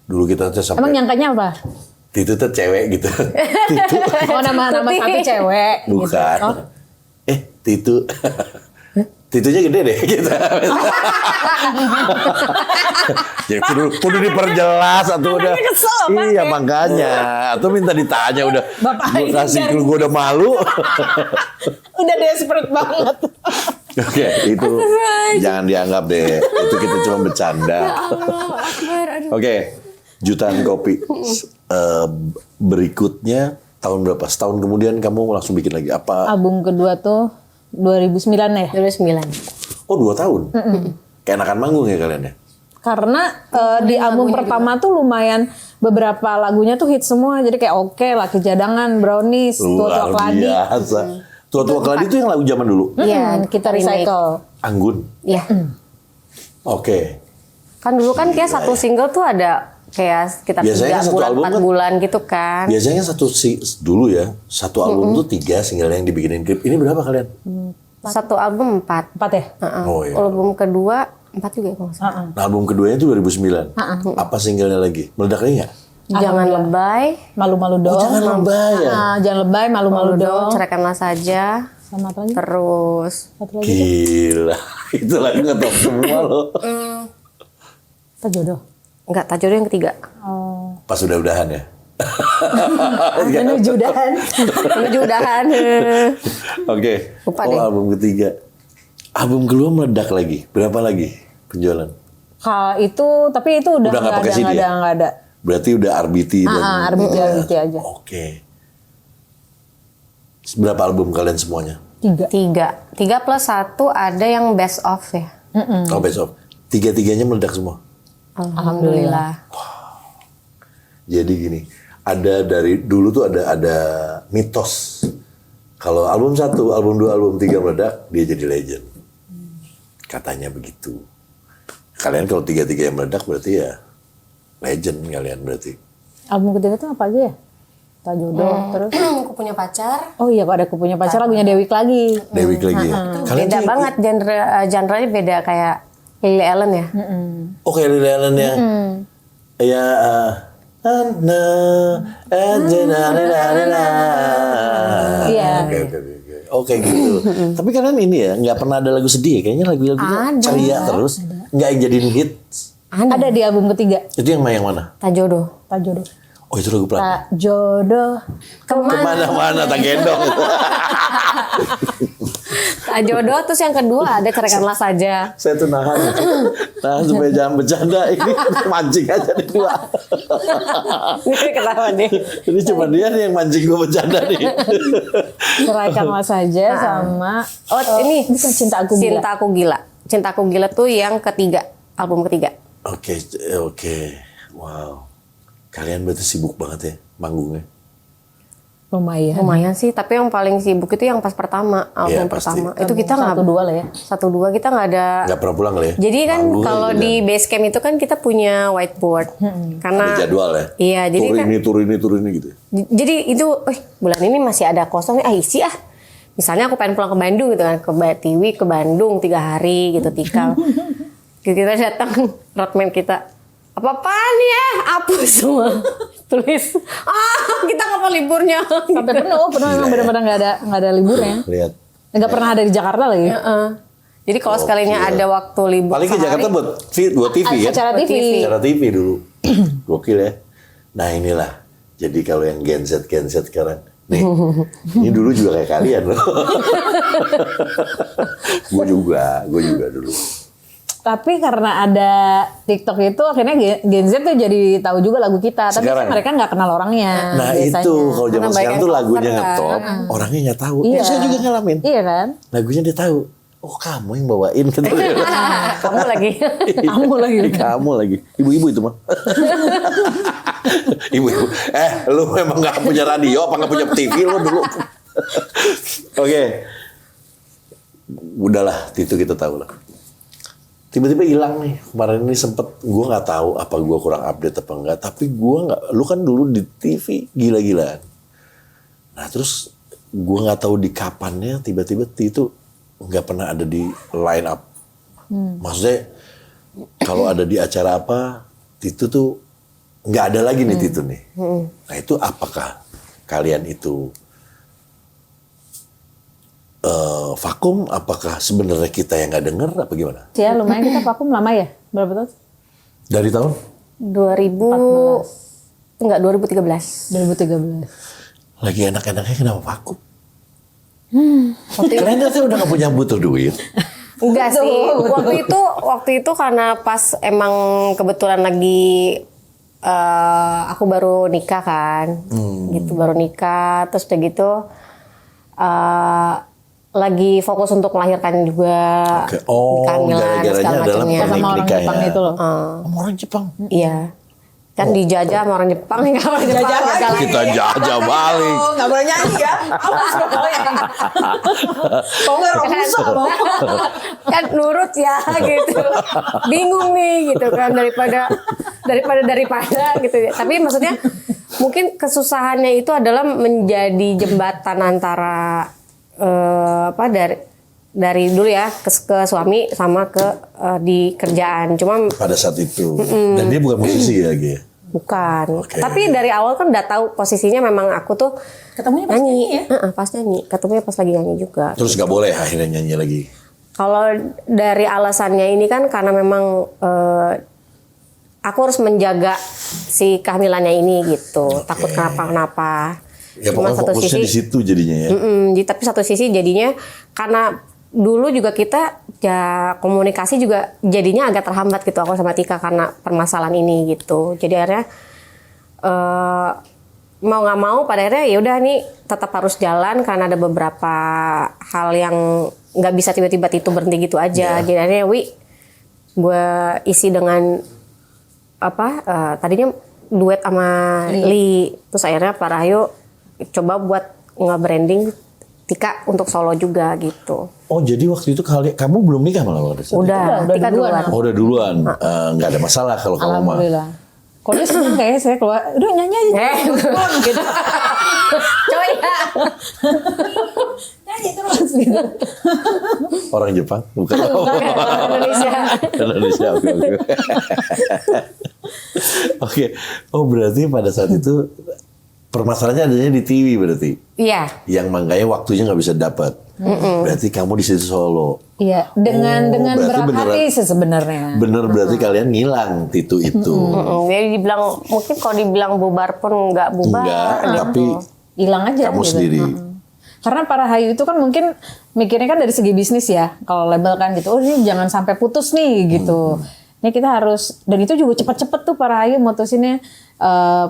[SPEAKER 2] Dulu kita tuh
[SPEAKER 1] Emang
[SPEAKER 2] sampai
[SPEAKER 1] nyangkanya apa?
[SPEAKER 2] Titu tuh cewek gitu. Titu.
[SPEAKER 1] Oh nama satu cewek.
[SPEAKER 2] Bukan.
[SPEAKER 1] Gitu. Oh.
[SPEAKER 2] Titu. Titunya gede deh kita. Jadi kudu diperjelas atau udah. Iya makanya. Atau minta ditanya udah. Gue kasih gue udah malu.
[SPEAKER 1] Udah desperate banget.
[SPEAKER 2] Oke, itu jangan dianggap deh. Itu kita cuma bercanda. Oke, jutaan kopi. Berikutnya tahun berapa? Setahun kemudian kamu langsung bikin lagi apa?
[SPEAKER 1] Album kedua tuh 2009 ya.
[SPEAKER 3] 2009.
[SPEAKER 2] Oh 2 tahun. Kayak enakan manggung ya kalian ya?
[SPEAKER 1] Karena di album pertama tuh lumayan beberapa lagunya tuh hit semua. Jadi kayak oke, Laki Jadangan, Brownies, Tua Tua
[SPEAKER 2] Luar
[SPEAKER 1] Keladi.
[SPEAKER 2] biasa. Tua-tua keladi itu yang lagu zaman dulu.
[SPEAKER 3] Iya,
[SPEAKER 1] Kita
[SPEAKER 3] remake.
[SPEAKER 1] recycle.
[SPEAKER 2] Anggun.
[SPEAKER 3] Iya.
[SPEAKER 2] Oke.
[SPEAKER 3] Kan dulu kan kayak satu single tuh ada kayak sekitar
[SPEAKER 2] Biasanya
[SPEAKER 3] 3
[SPEAKER 2] satu
[SPEAKER 3] bulan,
[SPEAKER 2] album
[SPEAKER 3] 4
[SPEAKER 2] kan-
[SPEAKER 3] bulan gitu kan.
[SPEAKER 2] Biasanya dulu ya, satu album tuh 3 single yang dibikinin klip. Ini berapa kalian?
[SPEAKER 3] Satu album 4.
[SPEAKER 1] 4 ya?
[SPEAKER 2] Oh iya.
[SPEAKER 3] Album kedua 4 juga ya kalau nggak salah.
[SPEAKER 2] Nah, album keduanya itu 2009. Apa singlenya lagi? Meledak lagi nggak?
[SPEAKER 3] Jangan lebay,
[SPEAKER 1] Malu-malu dong.
[SPEAKER 2] Jangan lebay ya.
[SPEAKER 1] Jangan lebay, malu-malu dong.
[SPEAKER 3] ceraikanlah saja.
[SPEAKER 1] Sama apa lagi?
[SPEAKER 3] Terus
[SPEAKER 1] Satu lagi.
[SPEAKER 2] Gila, itu lagi ngetop semua loh.
[SPEAKER 1] Kita jodoh.
[SPEAKER 3] enggak, tak jodoh yang ketiga.
[SPEAKER 1] Oh.
[SPEAKER 2] Pas udah-udahan ya.
[SPEAKER 1] Menuju udahan.
[SPEAKER 3] Menuju udahan.
[SPEAKER 2] Oke.
[SPEAKER 3] Lupa
[SPEAKER 2] Oh,
[SPEAKER 3] deh.
[SPEAKER 2] album ketiga. Album kedua meledak lagi. Berapa lagi penjualan?
[SPEAKER 1] Itu, tapi itu udah
[SPEAKER 2] Udah nggak pakai CD ya?
[SPEAKER 1] nggak ada.
[SPEAKER 2] Berarti udah RBT dan
[SPEAKER 1] RBT aja.
[SPEAKER 2] Oke. Berapa album kalian semuanya?
[SPEAKER 1] 3.
[SPEAKER 3] 3 plus 1 ada yang best of ya.
[SPEAKER 2] Oh, best of. Tiga-tiganya meledak semua.
[SPEAKER 3] Alhamdulillah.
[SPEAKER 2] Jadi gini, ada dari dulu tuh ada mitos. Kalau album 1, album 2, album 3 meledak, dia jadi legend. Katanya begitu. Kalian kalau 3-3 yang meledak berarti ya legend kalian berarti.
[SPEAKER 1] Album ketiga tuh apa aja ya? Tak jodoh, terus.
[SPEAKER 3] Aku punya pacar.
[SPEAKER 1] Oh iya, kok ada Aku Punya Pacar lagunya Dewi lagi.
[SPEAKER 2] Dewi lagi ya. Kalian
[SPEAKER 3] Beda
[SPEAKER 2] tuh-
[SPEAKER 3] banget genre-nya beda kayak Lily Allen ya.
[SPEAKER 2] Oh kayak Lily Allen yang ya
[SPEAKER 1] Iya.
[SPEAKER 2] Oke gitu. Tapi kalian ini ya nggak pernah ada lagu sedih ya? Kayaknya lagu-lagunya
[SPEAKER 3] Ada.
[SPEAKER 2] ceria terus, nggak yang jadiin hits.
[SPEAKER 1] Ada di album ketiga.
[SPEAKER 2] Itu yang mana?
[SPEAKER 3] Tak jodoh.
[SPEAKER 1] Tak jodoh.
[SPEAKER 2] Oh itu lagu pelan.
[SPEAKER 1] Tak jodoh.
[SPEAKER 2] Kemana-mana tak gendong.
[SPEAKER 3] Tak jodoh terus yang kedua ada ceraikanlah saja.
[SPEAKER 2] Saya tuh nahan supaya jangan bercanda. Ini mancing aja nih dua.
[SPEAKER 3] Ini ketawa deh.
[SPEAKER 2] Ini cuma dia nih yang mancing gue bercanda nih.
[SPEAKER 1] Ceraikanlah saja sama
[SPEAKER 3] Ini
[SPEAKER 1] bukan Cinta Aku Gila.
[SPEAKER 3] Cinta Aku Gila. Cinta Aku Gila tuh yang ketiga, album ketiga.
[SPEAKER 2] Oke. Wow. Kalian berarti sibuk banget ya manggungnya.
[SPEAKER 1] Lumayan.
[SPEAKER 3] Lumayan sih, tapi yang paling sibuk itu yang pas pertama,
[SPEAKER 2] Iya,
[SPEAKER 3] album
[SPEAKER 2] pasti.
[SPEAKER 3] pertama. Itu kita nggak
[SPEAKER 1] 1-2 lah ya.
[SPEAKER 3] 1-2 kita nggak ada.
[SPEAKER 2] Nggak pernah pulang kali ya?
[SPEAKER 3] Jadi kan
[SPEAKER 2] Manggung
[SPEAKER 3] kalau
[SPEAKER 2] aja
[SPEAKER 3] di
[SPEAKER 2] kan.
[SPEAKER 3] base camp itu kan kita punya whiteboard. Karena
[SPEAKER 2] Ada jadwal ya?
[SPEAKER 3] Iya, jadi
[SPEAKER 2] tur
[SPEAKER 3] kan
[SPEAKER 2] ini gitu.
[SPEAKER 3] jadi itu bulan ini masih ada kosong nih, isi ah. Misalnya aku pengen pulang ke Bandung gitu kan, ke Tiwi ke Bandung 3 hari gitu tikal. Kita datang roadman kita. Apa-apaan ya? Hapus semua. Tulis. Kita kapan liburnya?
[SPEAKER 1] Sampai penuh memang benar-benar nggak ada liburnya.
[SPEAKER 2] Lihat.
[SPEAKER 1] Nggak pernah ada di Jakarta lagi.
[SPEAKER 3] Jadi kalau sekalinya ada waktu libur
[SPEAKER 2] Paling ke
[SPEAKER 3] sehari,
[SPEAKER 2] Jakarta buat TV ya?
[SPEAKER 1] Acara TV.
[SPEAKER 2] Acara TV dulu. Gokil ya. Nah inilah. Jadi kalau yang Gen Z sekarang. Nih. Ini dulu juga kayak kalian loh. Gue juga dulu.
[SPEAKER 1] Tapi karena ada TikTok itu akhirnya Gen Z tuh jadi tahu juga lagu kita. Tapi
[SPEAKER 2] Sekarang.
[SPEAKER 1] kan mereka nggak kenal orangnya.
[SPEAKER 2] Nah
[SPEAKER 1] biasanya.
[SPEAKER 2] itu kalau zaman
[SPEAKER 3] Karena
[SPEAKER 2] sekarang
[SPEAKER 3] banyak
[SPEAKER 2] tuh
[SPEAKER 3] yang
[SPEAKER 2] lagunya
[SPEAKER 3] cover, kan.
[SPEAKER 2] ngetop, orangnya nggak tahu.
[SPEAKER 1] Iya.
[SPEAKER 2] Ya, saya juga ngalamin.
[SPEAKER 1] Iya kan?
[SPEAKER 2] Lagunya dia tahu. Oh kamu yang bawain gitu.
[SPEAKER 3] kamu lagi.
[SPEAKER 1] Kamu lagi.
[SPEAKER 2] Kamu lagi. Ibu-ibu itu mah. Ibu-ibu. Lu memang nggak punya radio apa nggak punya TV lu dulu. Oke. Udahlah, itu kita tahu lah. Tiba-tiba hilang nih. Kemarin ini sempet gue nggak tahu apa gue kurang update apa enggak. Tapi gue nggak. Lu kan dulu di TV gila-gilaan. Nah terus gue nggak tahu di kapannya tiba-tiba itu nggak pernah ada di line up. Maksudnya kalau ada di acara apa, Titu tuh nggak ada lagi nih Titu nih. Nah itu apakah kalian itu vakum? Apakah sebenarnya kita yang nggak dengar? Apa gimana?
[SPEAKER 1] Ya lumayan kita vakum lama ya. Berapa tahun?
[SPEAKER 2] Dari tahun?
[SPEAKER 3] 2000 enggak 2013.
[SPEAKER 1] 2013.
[SPEAKER 2] Lagi enak-enaknya kenapa vakum?
[SPEAKER 3] Waktu itu,
[SPEAKER 2] Kalian tuh udah nggak punya butuh duit.
[SPEAKER 3] enggak sih. Waktu itu karena pas emang kebetulan lagi aku baru nikah kan. Gitu baru nikah terus udah gitu lagi fokus untuk melahirkan juga.
[SPEAKER 2] Oke. Oh,
[SPEAKER 3] kehamilan,
[SPEAKER 2] gara-garanya
[SPEAKER 3] segala
[SPEAKER 2] adalah
[SPEAKER 3] macamnya.
[SPEAKER 1] Sama orang
[SPEAKER 2] nikah
[SPEAKER 1] Jepang
[SPEAKER 2] ya.
[SPEAKER 1] itu loh.
[SPEAKER 2] Sama orang Jepang.
[SPEAKER 3] Iya. Kan dijajah sama orang Jepang ya, orang Jepang
[SPEAKER 1] Jajah
[SPEAKER 3] gagal
[SPEAKER 1] lagi.
[SPEAKER 2] Kita jajah balik.
[SPEAKER 1] Oh, nggak boleh nyanyi ya. Awas pokoknya. Kok nggak rusak loh.
[SPEAKER 3] kan nurut ya gitu. Bingung nih gitu kan daripada gitu ya. Tapi maksudnya mungkin kesusahannya itu adalah menjadi jembatan antara dari dulu ya ke suami sama ke di kerjaan. Cuma
[SPEAKER 2] Pada saat itu. Dan dia bukan musisi ya, Gi?
[SPEAKER 3] bukan.
[SPEAKER 2] Oke.
[SPEAKER 3] Tapi dari awal kan udah tahu posisinya memang aku tuh
[SPEAKER 1] Ketemunya pas nyanyi ya?
[SPEAKER 3] Pas nyanyi. Ketemunya pas lagi nyanyi juga.
[SPEAKER 2] Terus gak boleh akhirnya nyanyi lagi.
[SPEAKER 3] Kalau dari alasannya ini kan karena memang aku harus menjaga si kehamilannya ini gitu. Takut kenapa-kenapa.
[SPEAKER 2] Ya pokoknya fokusnya di situ jadinya ya.
[SPEAKER 3] Tapi satu sisi jadinya karena dulu juga kita ya komunikasi juga jadinya agak terhambat gitu aku sama Tika karena permasalahan ini gitu. Jadi akhirnya mau nggak mau pada akhirnya ya udah nih tetap harus jalan karena ada beberapa hal yang nggak bisa tiba-tiba itu berhenti gitu aja. Jadi akhirnya gue isi dengan tadinya duet sama Lee. Terus akhirnya Pak Rahayu coba buat nge-branding Tika untuk solo juga gitu.
[SPEAKER 2] Oh jadi waktu itu kamu belum nikah malah pada saat itu?
[SPEAKER 3] Udah Tika duluan.
[SPEAKER 2] Oh udah duluan. Nggak ada masalah kalau kamu mah.
[SPEAKER 1] Alhamdulillah. Kalau dia seneng kayaknya saya keluar, udah nyanyi aja.
[SPEAKER 3] Gitu. Coba ya.
[SPEAKER 1] Nyanyi terus gitu.
[SPEAKER 2] Orang Jepang? Bukan.
[SPEAKER 3] Indonesia.
[SPEAKER 2] Indonesia, oke. Oke. Oh berarti pada saat itu permasalahannya adanya di TV berarti?
[SPEAKER 3] Iya.
[SPEAKER 2] Yang makanya waktunya nggak bisa dapat. Berarti kamu di situ solo.
[SPEAKER 1] Iya, dengan
[SPEAKER 2] berarti
[SPEAKER 1] berat
[SPEAKER 2] beneran-
[SPEAKER 1] hati sih sebenarnya.
[SPEAKER 2] Bener berarti kalian ngilang Titu itu.
[SPEAKER 3] Jadi dibilang mungkin kalau dibilang bubar pun nggak bubar.
[SPEAKER 2] Enggak,
[SPEAKER 3] gitu.
[SPEAKER 2] tapi
[SPEAKER 1] Hilang aja
[SPEAKER 2] kamu
[SPEAKER 1] gitu.
[SPEAKER 2] sendiri.
[SPEAKER 1] Karena para Hayu itu kan mungkin mikirnya kan dari segi bisnis ya. Kalau label kan gitu, oh ini jangan sampai putus nih gitu. Ini kita harus, dan itu juga cepet-cepet tuh para Hayu mutusinnya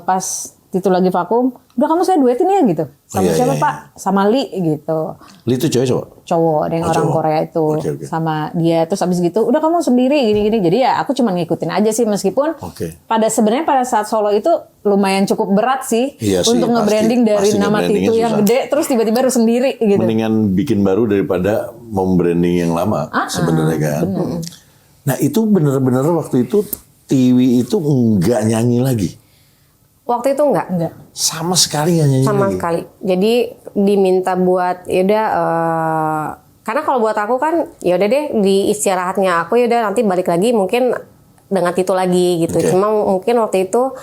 [SPEAKER 1] pas Titu lagi vakum. Udah kamu saya duetin ya gitu. Sama
[SPEAKER 2] Iya,
[SPEAKER 1] siapa
[SPEAKER 2] iya,
[SPEAKER 1] Pak? Sama Li gitu.
[SPEAKER 2] Li itu cewek cowok?
[SPEAKER 1] Cowok, ada yang
[SPEAKER 2] Oh,
[SPEAKER 1] orang
[SPEAKER 2] cowok.
[SPEAKER 1] Korea itu.
[SPEAKER 2] Oke.
[SPEAKER 1] Sama dia. Terus abis gitu, udah kamu sendiri gini-gini. Jadi ya aku cuma ngikutin aja sih. Meskipun
[SPEAKER 2] Oke.
[SPEAKER 1] sebenarnya pada saat solo itu lumayan cukup berat sih.
[SPEAKER 2] Iya sih,
[SPEAKER 1] untuk nge-branding
[SPEAKER 2] pasti-
[SPEAKER 1] dari
[SPEAKER 2] pasti
[SPEAKER 1] nama
[SPEAKER 2] nge-brandingnya
[SPEAKER 1] Titu yang
[SPEAKER 2] susah.
[SPEAKER 1] gede. Terus tiba-tiba harus sendiri gitu.
[SPEAKER 2] Mendingan bikin baru daripada membranding yang lama sebenarnya kan. Nah itu bener-bener waktu itu Tiwi itu enggak nyanyi lagi.
[SPEAKER 3] Waktu itu enggak.
[SPEAKER 2] Sama sekali nggak nyanyi
[SPEAKER 3] Sama
[SPEAKER 2] lagi.
[SPEAKER 3] sekali. Jadi diminta buat yaudah karena kalau buat aku kan yaudah deh di istirahatnya aku yaudah nanti balik lagi mungkin dengan Titu lagi gitu.
[SPEAKER 2] Oke.
[SPEAKER 3] Cuma mungkin waktu itu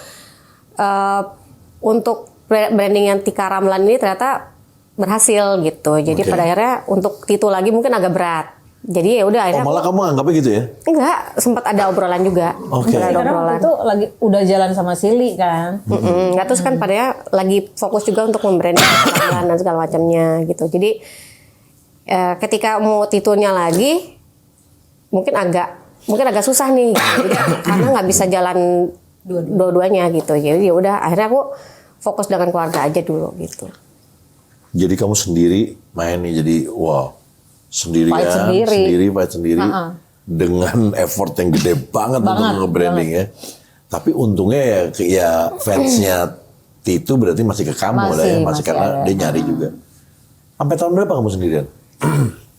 [SPEAKER 3] untuk branding yang Tika Ramlan ini ternyata berhasil gitu. Jadi
[SPEAKER 2] Oke.
[SPEAKER 3] pada akhirnya untuk Titu lagi mungkin agak berat. Jadi ya udah
[SPEAKER 2] Oh
[SPEAKER 3] akhirnya
[SPEAKER 2] malah kamu anggapnya gitu ya?
[SPEAKER 3] enggak sempat ada obrolan juga.
[SPEAKER 2] Oke.
[SPEAKER 3] Sempat ada
[SPEAKER 1] Karena
[SPEAKER 3] obrolan.
[SPEAKER 1] waktu itu lagi udah jalan sama Sili kan.
[SPEAKER 3] Nggak terus kan padahal lagi fokus juga untuk membranding dan segala macamnya gitu. Jadi ketika mau titelnya lagi mungkin agak susah nih gitu. Karena nggak bisa jalan dua-duanya gitu. Jadi ya udah akhirnya aku fokus dengan keluarga aja dulu gitu.
[SPEAKER 2] Jadi kamu sendiri main nih jadi wow sendirian,
[SPEAKER 1] Fight sendiri.
[SPEAKER 2] fight sendiri dengan effort yang gede banget untuk nge-branding ya. Tapi untungnya ya fansnya Titu berarti masih ke kamu lah ya, masih karena
[SPEAKER 1] ada.
[SPEAKER 2] dia nyari juga. Sampai tahun berapa kamu sendirian?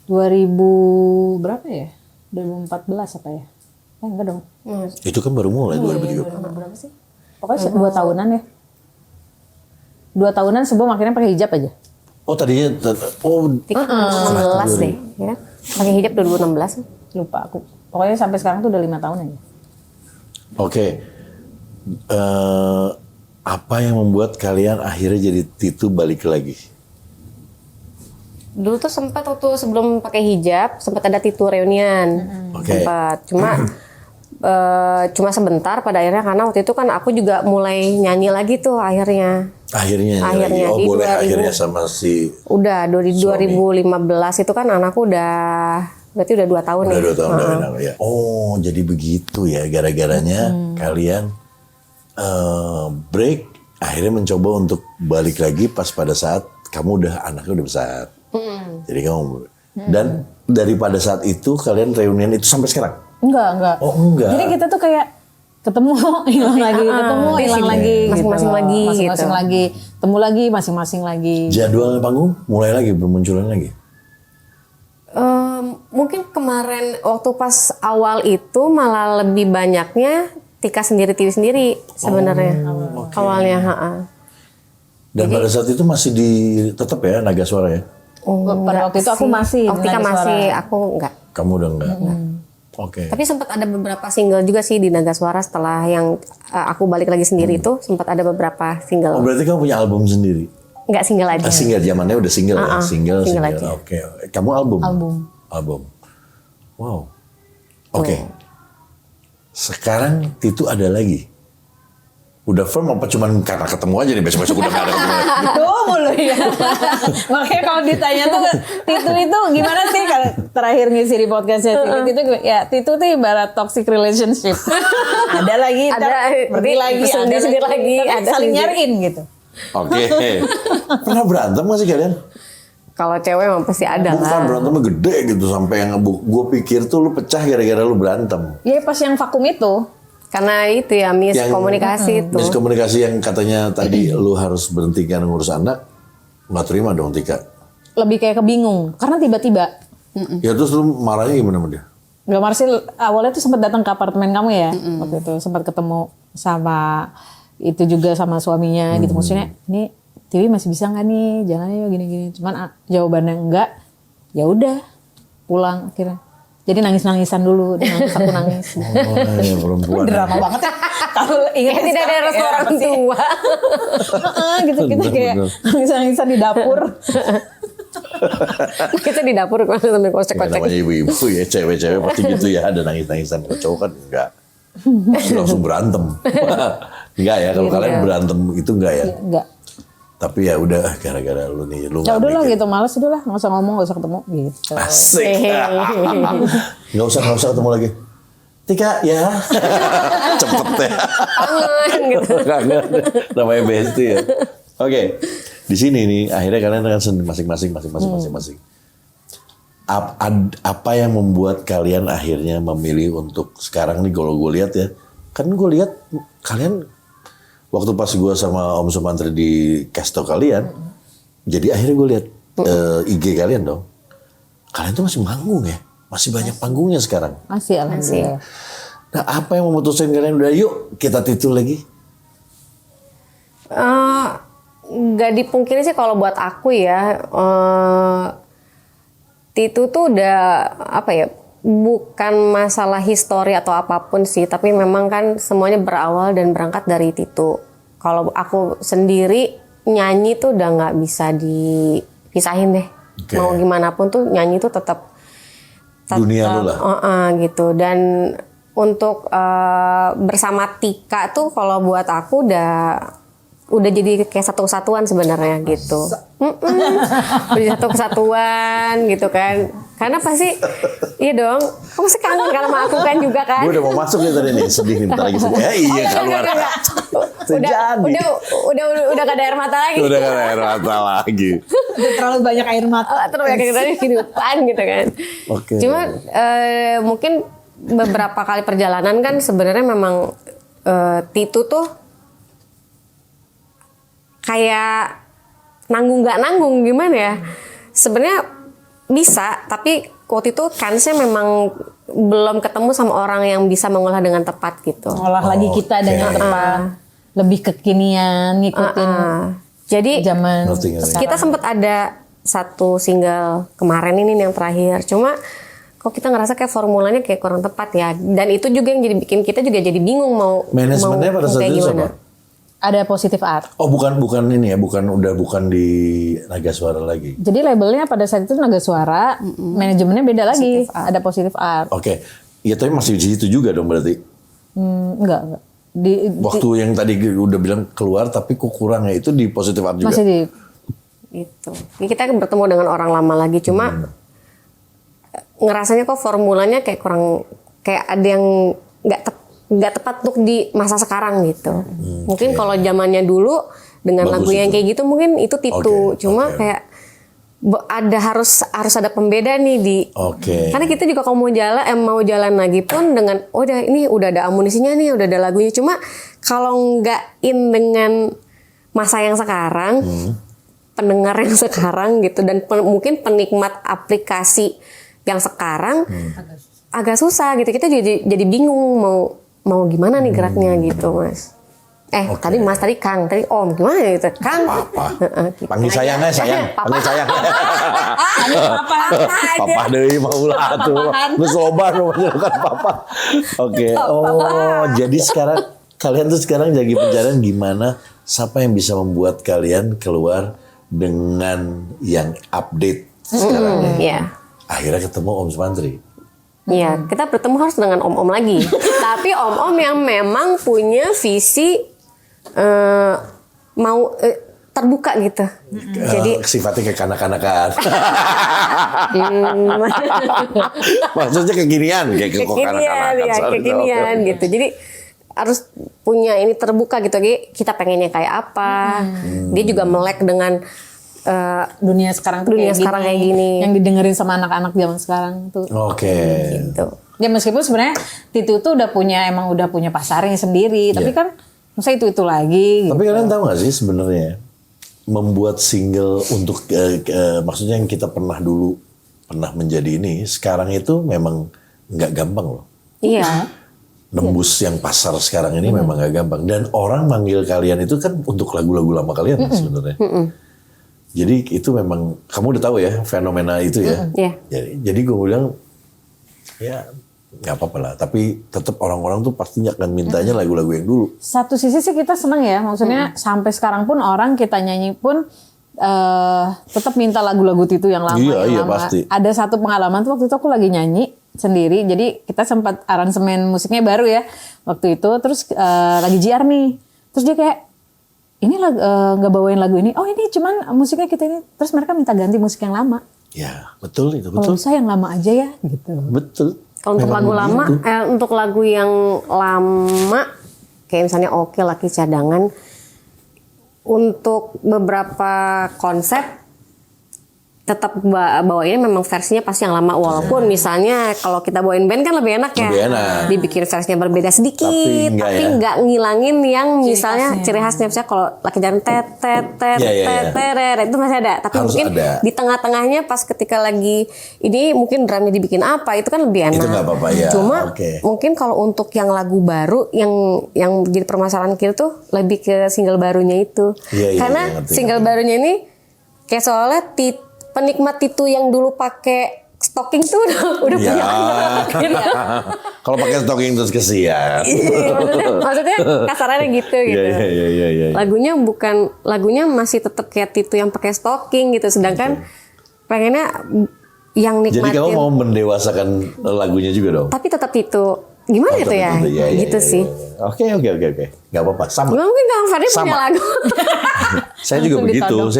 [SPEAKER 1] 2000 berapa ya? 2014 apa ya? Enggak dong.
[SPEAKER 2] Itu kan baru mulai 2003.
[SPEAKER 1] Berapa sih? Pokoknya 2 tahunan ya. 2 tahunan sebelum akhirnya pakai hijab aja.
[SPEAKER 2] Oh tadinya,
[SPEAKER 3] 16 deh, ya. Pakai hijab 2016.
[SPEAKER 1] Lupa aku. Pokoknya sampai sekarang tuh udah 5 tahun aja.
[SPEAKER 2] oke. Apa yang membuat kalian akhirnya jadi Titu balik lagi?
[SPEAKER 3] Dulu tuh sempat waktu sebelum pakai hijab sempat ada Titu reunian.
[SPEAKER 2] Oke.
[SPEAKER 3] Sempat. Cuma sebentar pada akhirnya karena waktu itu kan aku juga mulai nyanyi lagi tuh akhirnya.
[SPEAKER 2] Akhirnya nyanyi lagi.
[SPEAKER 3] Akhirnya,
[SPEAKER 2] Oh
[SPEAKER 3] di
[SPEAKER 2] boleh
[SPEAKER 3] 2000.
[SPEAKER 2] akhirnya sama si
[SPEAKER 3] Udah dari 2015 itu kan anakku berarti udah 2 tahun
[SPEAKER 2] udah
[SPEAKER 3] ya.
[SPEAKER 2] 2 tahun ya. Oh jadi begitu ya gara-garanya kalian break akhirnya mencoba untuk balik lagi pas pada saat kamu anaknya udah besar. Jadi kamu dan daripada saat itu kalian reunian itu sampai sekarang?
[SPEAKER 1] Enggak.
[SPEAKER 2] Oh enggak.
[SPEAKER 1] Jadi kita tuh kayak ketemu hilang lagi, ketemu hilang lagi,
[SPEAKER 3] masing-masing
[SPEAKER 1] gitu.
[SPEAKER 3] lagi,
[SPEAKER 1] Masing-masing
[SPEAKER 3] gitu.
[SPEAKER 1] lagi, ketemu lagi, masing-masing lagi.
[SPEAKER 2] Jadwal panggung mulai lagi, bermunculan lagi.
[SPEAKER 3] Mungkin kemarin waktu pas awal itu malah lebih banyaknya Tika sendiri TV sendiri sebenarnya awalnya.
[SPEAKER 2] Dan pada saat itu masih tetap ya Naga Suara ya?
[SPEAKER 1] Pada waktu itu aku masih.
[SPEAKER 3] Tika
[SPEAKER 1] Naga Suara.
[SPEAKER 3] masih, aku enggak.
[SPEAKER 2] Kamu udah enggak? Oke.
[SPEAKER 3] Tapi sempat ada beberapa single juga sih di Naga Suara setelah yang aku balik lagi sendiri itu sempat ada beberapa
[SPEAKER 2] Oh
[SPEAKER 3] single.
[SPEAKER 2] berarti kamu punya album sendiri?
[SPEAKER 3] Enggak single aja.
[SPEAKER 2] Single, zamannya udah single ya? Single
[SPEAKER 3] aja.
[SPEAKER 2] Oke. Kamu album?
[SPEAKER 1] Album.
[SPEAKER 2] Wow. Oke. Sekarang Titu ada lagi? Udah firm apa cuman karena ketemu aja nih besok-besok udah gak ada ketemu lagi?
[SPEAKER 1] Itu mulu ya. Makanya kalau ditanya tuh Titu itu gimana sih kalau terakhir ngisi di podcastnya Titu ya Titu tuh ibarat toxic relationship. Ada lagi, pergi lagi, ada
[SPEAKER 3] sendiri lagi,
[SPEAKER 1] tapi
[SPEAKER 3] ada
[SPEAKER 1] saling
[SPEAKER 3] sendiri.
[SPEAKER 1] nyariin gitu.
[SPEAKER 2] Oke. Pernah berantem gak sih kalian?
[SPEAKER 3] Kalau cewek emang pasti ada
[SPEAKER 2] Bukan
[SPEAKER 3] lah.
[SPEAKER 2] berantemnya gede gitu sampai yang gue pikir tuh lu pecah gara-gara lu berantem.
[SPEAKER 1] Ya pas yang vakum itu.
[SPEAKER 3] Karena itu ya miskomunikasi itu.
[SPEAKER 2] Miskomunikasi yang katanya tadi lu harus berhentikan ngurus anak, nggak terima dong Tika.
[SPEAKER 1] Lebih kayak kebingung karena tiba-tiba.
[SPEAKER 2] Ya terus lu marahnya gimana sama dia?
[SPEAKER 1] Gak Marsil awalnya tuh sempat datang ke apartemen kamu ya. Waktu itu sempat ketemu sama itu juga sama suaminya gitu. Maksudnya ini Tiwi masih bisa nggak nih? Jangan ya gini-gini. Cuman jawabannya enggak. Ya udah pulang akhirnya. Jadi nangis-nangisan dulu, dia nangis, aku nangis.
[SPEAKER 2] Oh ya perempuan.
[SPEAKER 1] Drama banget ya. Kalau ingat
[SPEAKER 3] Kayak tidak ada restu orang tua.
[SPEAKER 1] gitu kita kayak nangis-nangisan di dapur.
[SPEAKER 3] Kita di dapur kan sambil
[SPEAKER 2] Ya,
[SPEAKER 3] kocek-kocek.
[SPEAKER 2] namanya ibu-ibu ya cewek-cewek pasti gitu ya ada nangis-nangisan. Kalau cowok kan enggak. Terus langsung berantem. Enggak ya kalau kalian berantem itu enggak ya.
[SPEAKER 1] Enggak.
[SPEAKER 2] Tapi ya udah gara-gara lu nih lu
[SPEAKER 1] Ya
[SPEAKER 2] nggak
[SPEAKER 1] udahlah
[SPEAKER 2] mikir.
[SPEAKER 1] gitu, males udahlah, nggak usah ngomong, nggak usah ketemu gitu.
[SPEAKER 2] Asik. Nggak usah ketemu lagi. Tika ya. Cepet ya.
[SPEAKER 3] Kangen gitu.
[SPEAKER 2] Kangen. Namanya bestie ya. Oke. Di sini nih akhirnya kalian kan masing-masing. Apa yang membuat kalian akhirnya memilih untuk sekarang nih kalau gue lihat ya. Kan gue lihat kalian waktu pas gue sama Om Sumantri di Casto kalian. Jadi akhirnya gue lihat IG kalian dong. Kalian tuh masih manggung ya. Masih banyak panggungnya sekarang.
[SPEAKER 1] Masih alhamdulillah.
[SPEAKER 2] Nah apa yang memutuskan kalian udah yuk kita Titu lagi?
[SPEAKER 3] Gak dipungkiri sih kalau buat aku ya, Titu tuh udah apa ya, bukan masalah histori atau apapun sih, tapi memang kan semuanya berawal dan berangkat dari Titu. Kalau aku sendiri nyanyi tuh udah nggak bisa dipisahin deh.
[SPEAKER 2] Oke.
[SPEAKER 3] Mau gimana pun tuh nyanyi tuh tetap
[SPEAKER 2] Dunia lu lah.
[SPEAKER 3] gitu. Dan untuk bersama Tika tuh kalau buat aku udah jadi kayak satu kesatuan sebenarnya gitu. Udah satu kesatuan gitu kan. Karena pasti iya dong. Kamu masih kangen kan sama aku kan juga kan.
[SPEAKER 2] Gue udah mau masuk nih tadi nih, sedih nih bentar lagi sedih. Iya keluar.
[SPEAKER 3] Udah gak ada air mata lagi.
[SPEAKER 2] Udah kan air mata lagi.
[SPEAKER 1] Udah terlalu banyak air mata.
[SPEAKER 3] Terus kayak dari kehidupan gitu kan.
[SPEAKER 2] Oke.
[SPEAKER 3] Cuma mungkin beberapa kali perjalanan kan sebenarnya memang Titu tuh kayak nanggung nggak nanggung gimana ya. Sebenarnya bisa, tapi waktu itu kansnya memang belum ketemu sama orang yang bisa mengolah dengan tepat gitu.
[SPEAKER 1] Ngolah lagi kita dengan tepat. Lebih kekinian, ngikutin
[SPEAKER 3] Jadi
[SPEAKER 1] zaman
[SPEAKER 2] Ngerti.
[SPEAKER 3] kita sempat ada satu single kemarin ini nih yang terakhir. Cuma kok kita ngerasa kayak formulanya kayak kurang tepat ya. Dan itu juga yang jadi bikin kita juga jadi bingung mau
[SPEAKER 2] Manajemennya pada saat
[SPEAKER 3] kayak
[SPEAKER 2] itu
[SPEAKER 3] gimana.
[SPEAKER 2] siapa?
[SPEAKER 1] ada Positive Art.
[SPEAKER 2] Oh bukan ini ya, bukan di Naga Suara lagi.
[SPEAKER 1] Jadi labelnya pada saat itu Naga Suara, manajemennya beda lagi. Ada Positive Art.
[SPEAKER 2] Oke. Ya tapi masih di situ juga dong berarti.
[SPEAKER 1] Enggak.
[SPEAKER 2] Waktu yang tadi udah bilang keluar tapi kok kurang ya itu di Positive Art juga.
[SPEAKER 1] Masih di
[SPEAKER 3] Gitu. Ya, kita bertemu dengan orang lama lagi, cuma ngerasanya kok formulanya kayak kurang, kayak ada yang nggak tepat untuk di masa sekarang gitu. Mungkin kalau zamannya dulu dengan
[SPEAKER 2] Bagus
[SPEAKER 3] lagu yang
[SPEAKER 2] itu.
[SPEAKER 3] kayak gitu mungkin itu Titu,
[SPEAKER 2] Oke,
[SPEAKER 3] cuma
[SPEAKER 2] oke.
[SPEAKER 3] kayak ada harus ada pembeda nih di.
[SPEAKER 2] Oke.
[SPEAKER 3] Karena kita juga kalau mau jalan lagi pun dengan udah ada amunisinya nih, udah ada lagunya. Cuma kalau nggak in dengan masa yang sekarang, pendengar yang sekarang gitu, dan mungkin penikmat aplikasi yang sekarang agak susah gitu. Kita jadi bingung mau gimana nih geraknya gitu, Mas. Tadi Mas, tadi Kang, tadi Om, gimana gitu? Kang.
[SPEAKER 2] Papa. Panggil sayangnya sayang. Panggil sayang. Papa deui mau lah tuh. Geus loba nu kan papa. Oke. Oh, jadi sekarang kalian tuh sekarang jadi pencarian gimana siapa yang bisa membuat kalian keluar dengan yang update sekarang nih.
[SPEAKER 3] Iya.
[SPEAKER 2] Akhirnya ketemu Om Sumantri.
[SPEAKER 3] Iya, kita bertemu harus dengan om-om lagi. Tapi om-om yang memang punya visi mau terbuka gitu. Jadi
[SPEAKER 2] sifatnya kayak kanak-kanakan. Maksudnya kekinian kayak kanak-kanakan.
[SPEAKER 3] ya, kekinian gitu. Jadi harus punya ini terbuka gitu. Jadi kita pengennya kayak apa. Dia juga melek dengan
[SPEAKER 1] Dunia sekarang tuh
[SPEAKER 3] kayak gini.
[SPEAKER 1] Yang didengerin sama anak-anak zaman sekarang tuh.
[SPEAKER 2] Oke.
[SPEAKER 3] Gitu.
[SPEAKER 1] Ya meskipun sebenarnya Titu tuh udah punya pasarnya sendiri, tapi kan masa itu lagi.
[SPEAKER 2] Tapi
[SPEAKER 1] gitu.
[SPEAKER 2] kalian tahu gak sih sebenarnya membuat single untuk maksudnya yang kita pernah menjadi ini, sekarang itu memang nggak gampang loh.
[SPEAKER 3] Iya.
[SPEAKER 2] Nembus yang pasar sekarang ini memang nggak gampang, dan orang manggil kalian itu kan untuk lagu-lagu lama kalian sebenarnya. Jadi itu memang kamu udah tahu ya fenomena itu ya. Jadi gue bilang ya nggak apa-apa lah. Tapi tetap orang-orang tuh pastinya akan mintanya lagu-lagu yang dulu.
[SPEAKER 1] Satu sisi sih kita seneng ya, maksudnya sampai sekarang pun orang kita nyanyi pun tetap minta lagu-lagu Titu yang lama.
[SPEAKER 2] Iya pasti.
[SPEAKER 1] Ada satu pengalaman tuh waktu itu aku lagi nyanyi sendiri, jadi kita sempat aransemen musiknya baru ya waktu itu. Terus lagi JR nih, terus dia kayak ini nggak bawain lagu ini. Oh ini cuman musiknya kita ini. Terus mereka minta ganti musik yang lama.
[SPEAKER 2] Ya betul itu
[SPEAKER 1] Kalau
[SPEAKER 2] betul.
[SPEAKER 1] bisa yang lama aja ya gitu.
[SPEAKER 2] Betul.
[SPEAKER 3] Kalau untuk lagu lama, untuk lagu yang lama, kayak misalnya Oke Laki Cadangan, untuk beberapa konsep tetap bawainnya memang versinya pasti yang lama, walaupun misalnya kalau kita bawain band kan lebih enak ya,
[SPEAKER 2] Lebih enak.
[SPEAKER 3] dibikin versinya berbeda sedikit, tapi nggak ngilangin yang misalnya ciri khasnya. Misalnya kalau Laki Jalan itu masih ada, tapi
[SPEAKER 2] Harus
[SPEAKER 3] mungkin
[SPEAKER 2] ada.
[SPEAKER 3] di tengah-tengahnya pas ketika lagi ini mungkin drumnya dibikin apa, itu kan lebih enak.
[SPEAKER 2] Itu nggak apa-apa ya.
[SPEAKER 3] Cuma
[SPEAKER 2] Oke.
[SPEAKER 3] mungkin kalau untuk yang lagu baru yang jadi permasalahan kita tuh lebih ke single barunya itu. Karena
[SPEAKER 2] ngerti.
[SPEAKER 3] single barunya ini kayak soalnya penikmat Titu yang dulu pakai stocking tuh udah
[SPEAKER 2] Ya.
[SPEAKER 3] punya anak. Gitu.
[SPEAKER 2] Kalau pakai stocking terus kesian.
[SPEAKER 3] maksudnya kasarannya gitu.
[SPEAKER 2] Iya.
[SPEAKER 3] Lagunya masih tetap kayak Titu yang pakai stocking gitu, sedangkan pengennya yang nikmatin.
[SPEAKER 2] Jadi kamu mau mendewasakan lagunya juga dong?
[SPEAKER 3] Tapi tetap Titu. Gimana itu ya? Gitu sih.
[SPEAKER 2] Oke. Gak apa-apa, sama.
[SPEAKER 3] Mungkin Kang Fadli punya lagu.
[SPEAKER 2] Saya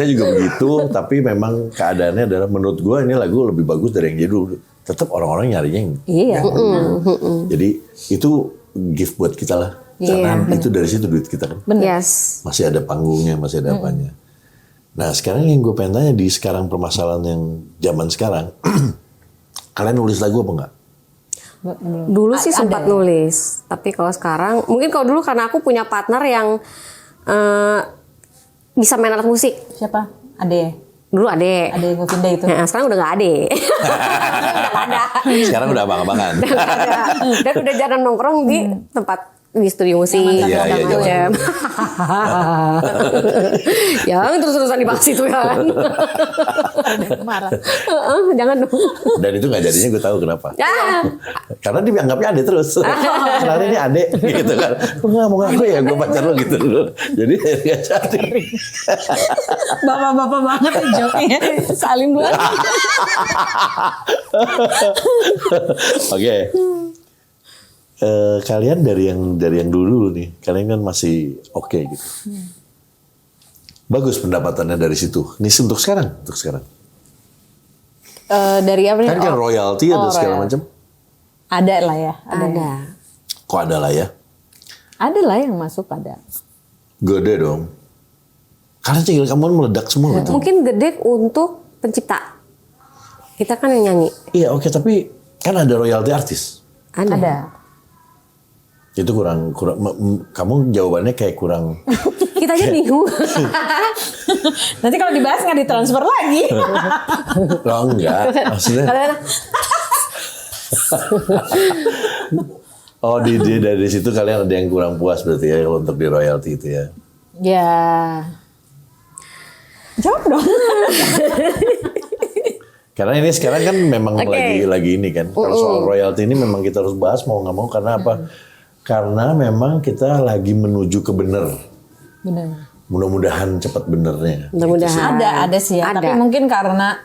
[SPEAKER 2] juga begitu, tapi memang keadaannya adalah menurut gue ini lagu lebih bagus dari yang jadul. Tetap orang-orang nyarinya yang
[SPEAKER 1] Iya.
[SPEAKER 2] Jadi itu gift buat kita lah. Karena itu dari situ duit kita kan.
[SPEAKER 3] Yes.
[SPEAKER 2] Masih ada panggungnya, masih ada apanya. Nah sekarang yang gue pengen tanya di sekarang permasalahan yang zaman sekarang, kalian nulis lagu apa enggak?
[SPEAKER 3] Dulu sih sempat nulis, tapi kalau sekarang mungkin kalau dulu karena aku punya partner yang bisa main alat musik.
[SPEAKER 1] Siapa? Ade.
[SPEAKER 3] Dulu Ade.
[SPEAKER 1] Ade Govinda itu.
[SPEAKER 3] Nah, sekarang udah nggak Ade.
[SPEAKER 2] Sekarang udah abang-abangan.
[SPEAKER 3] Dan udah jarang nongkrong di tempat di studio musik.
[SPEAKER 2] Iya,
[SPEAKER 3] macam. Jangan terus-terusan dibahas itu kan.
[SPEAKER 1] Marah.
[SPEAKER 3] Jangan dong.
[SPEAKER 2] Dan itu nggak jadinya gue tahu kenapa.
[SPEAKER 3] Ya.
[SPEAKER 2] Karena dianggapnya Ade terus. Karena ini Ade gitu kan. Gue nggak mau ngaku ya gue pacar lo gitu dulu. Jadi nggak jadi.
[SPEAKER 1] Bapak-bapak banget nih joknya.
[SPEAKER 3] Salim banget.
[SPEAKER 2] Oke. Kalian dari yang dulu nih, kalian kan masih oke gitu. Bagus pendapatannya dari situ. Ini untuk sekarang.
[SPEAKER 1] Dari apa nih?
[SPEAKER 2] Kan royalti ada segala macam.
[SPEAKER 1] Ada lah ya.
[SPEAKER 3] Ada.
[SPEAKER 2] Kok ada lah ya?
[SPEAKER 1] Ada lah yang masuk ada.
[SPEAKER 2] Gede dong. Karena single kamu meledak semua gitu.
[SPEAKER 3] Mungkin gede untuk pencipta. Kita kan yang nyanyi.
[SPEAKER 2] Iya oke, tapi kan ada royalti artis.
[SPEAKER 1] Ada.
[SPEAKER 2] Itu kurang kamu jawabannya kayak kurang.
[SPEAKER 3] Kita aja bingung.
[SPEAKER 1] Nanti kalau dibahas nggak ditransfer lagi.
[SPEAKER 2] Oh enggak, maksudnya. Oh dari situ kalian ada yang kurang puas berarti ya kalau untuk di royalti itu ya.
[SPEAKER 1] Ya. Jawab dong.
[SPEAKER 2] Karena ini sekarang kan memang
[SPEAKER 3] Oke.
[SPEAKER 2] lagi ini kan. Kalau soal royalti ini memang kita harus bahas mau nggak mau karena apa? Karena memang kita lagi menuju ke bener.
[SPEAKER 1] Benar.
[SPEAKER 2] Mudah-mudahan cepat benernya.
[SPEAKER 3] Mudah-mudahan.
[SPEAKER 1] Ada sih ya.
[SPEAKER 3] Ada.
[SPEAKER 1] Tapi mungkin karena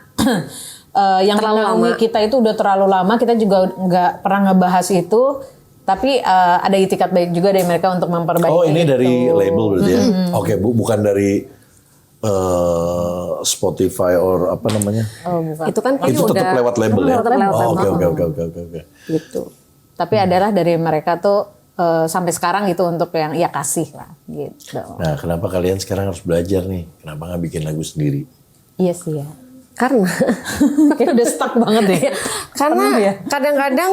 [SPEAKER 1] yang
[SPEAKER 3] Terlalu
[SPEAKER 1] menaungi
[SPEAKER 3] lama.
[SPEAKER 1] kita itu udah terlalu lama, kita juga nggak pernah ngebahas itu. Tapi ada itikat baik juga dari mereka untuk memperbaiki.
[SPEAKER 2] Oh ini
[SPEAKER 1] itu.
[SPEAKER 2] dari label berarti ya? Oke bukan dari Spotify or apa namanya?
[SPEAKER 1] Oh, bukan.
[SPEAKER 3] Itu kan kayaknya
[SPEAKER 2] Itu tetap
[SPEAKER 3] udah
[SPEAKER 2] lewat label ya?
[SPEAKER 3] tetap lewat
[SPEAKER 2] Oh,
[SPEAKER 3] label.
[SPEAKER 2] oke.
[SPEAKER 3] Gitu.
[SPEAKER 1] Tapi adalah dari mereka tuh sampai sekarang itu untuk yang ya kasih lah gitu.
[SPEAKER 2] Nah kenapa kalian sekarang harus belajar nih? Kenapa nggak bikin lagu sendiri?
[SPEAKER 1] Iya sih ya.
[SPEAKER 3] Karena
[SPEAKER 1] Kayak udah stuck banget deh.
[SPEAKER 3] karena
[SPEAKER 1] Penuh ya?
[SPEAKER 3] kadang-kadang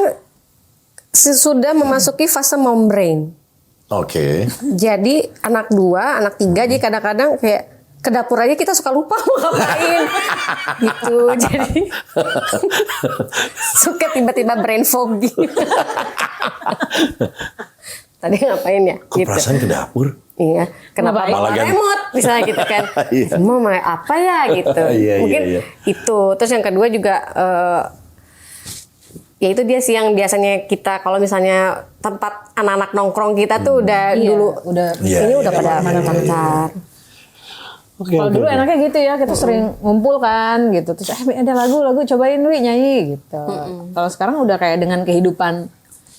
[SPEAKER 3] sudah memasuki fase mom brain.
[SPEAKER 2] Oke.
[SPEAKER 3] Jadi anak 2, anak 3, jadi kadang-kadang kayak ke dapur aja kita suka lupa mau ngapain gitu. Jadi suka tiba-tiba brain foggy. Tadi ngapain ya?
[SPEAKER 2] Kok perasaan ke dapur?
[SPEAKER 3] Iya, kenapa
[SPEAKER 1] Ngapain?
[SPEAKER 3] bawa
[SPEAKER 2] Malah kan-
[SPEAKER 3] remote misalnya gitu kan?
[SPEAKER 2] Iya.
[SPEAKER 3] Mau apa ya gitu?
[SPEAKER 2] Iya,
[SPEAKER 3] Mungkin
[SPEAKER 2] iya.
[SPEAKER 3] itu. Terus yang kedua juga, ya itu dia sih yang biasanya kita kalau misalnya tempat anak-anak nongkrong kita tuh udah
[SPEAKER 1] Iya,
[SPEAKER 3] dulu,
[SPEAKER 1] udah.
[SPEAKER 2] Iya,
[SPEAKER 3] ini
[SPEAKER 2] iya,
[SPEAKER 3] udah pada
[SPEAKER 2] iya, iya,
[SPEAKER 3] lancar.
[SPEAKER 2] Oke.
[SPEAKER 1] Kalau dulu enaknya gitu ya, kita sering ngumpul kan gitu. Terus ada lagu cobain Dwi nyanyi gitu. Kalau sekarang udah kayak dengan kehidupan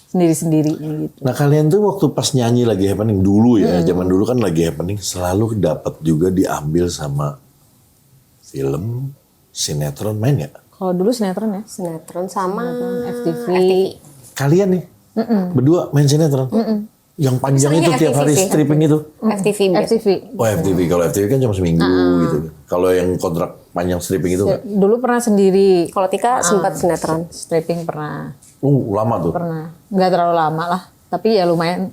[SPEAKER 1] sendiri-sendiri gitu.
[SPEAKER 2] Nah kalian tuh waktu pas nyanyi lagi happening dulu ya, zaman dulu kan lagi happening selalu dapat juga diambil sama film, sinetron main ya?
[SPEAKER 1] Kalau dulu sinetron ya,
[SPEAKER 3] Sinetron sama
[SPEAKER 1] FTV.
[SPEAKER 2] Kalian nih berdua main sinetron? Yang panjang itu
[SPEAKER 3] Biasanya
[SPEAKER 2] tiap
[SPEAKER 3] FTV
[SPEAKER 2] hari
[SPEAKER 3] sih.
[SPEAKER 2] stripping itu?
[SPEAKER 3] FTV biasa.
[SPEAKER 1] FTV.
[SPEAKER 2] Oh FTV, kalau FTV kan cuma seminggu gitu. Kalau yang kontrak panjang stripping itu nggak?
[SPEAKER 1] Dulu pernah sendiri.
[SPEAKER 3] Kalau Tika sempat sinetron.
[SPEAKER 1] Stripping pernah.
[SPEAKER 2] Lama tuh.
[SPEAKER 1] Pernah. Nggak terlalu lama lah. Tapi ya lumayan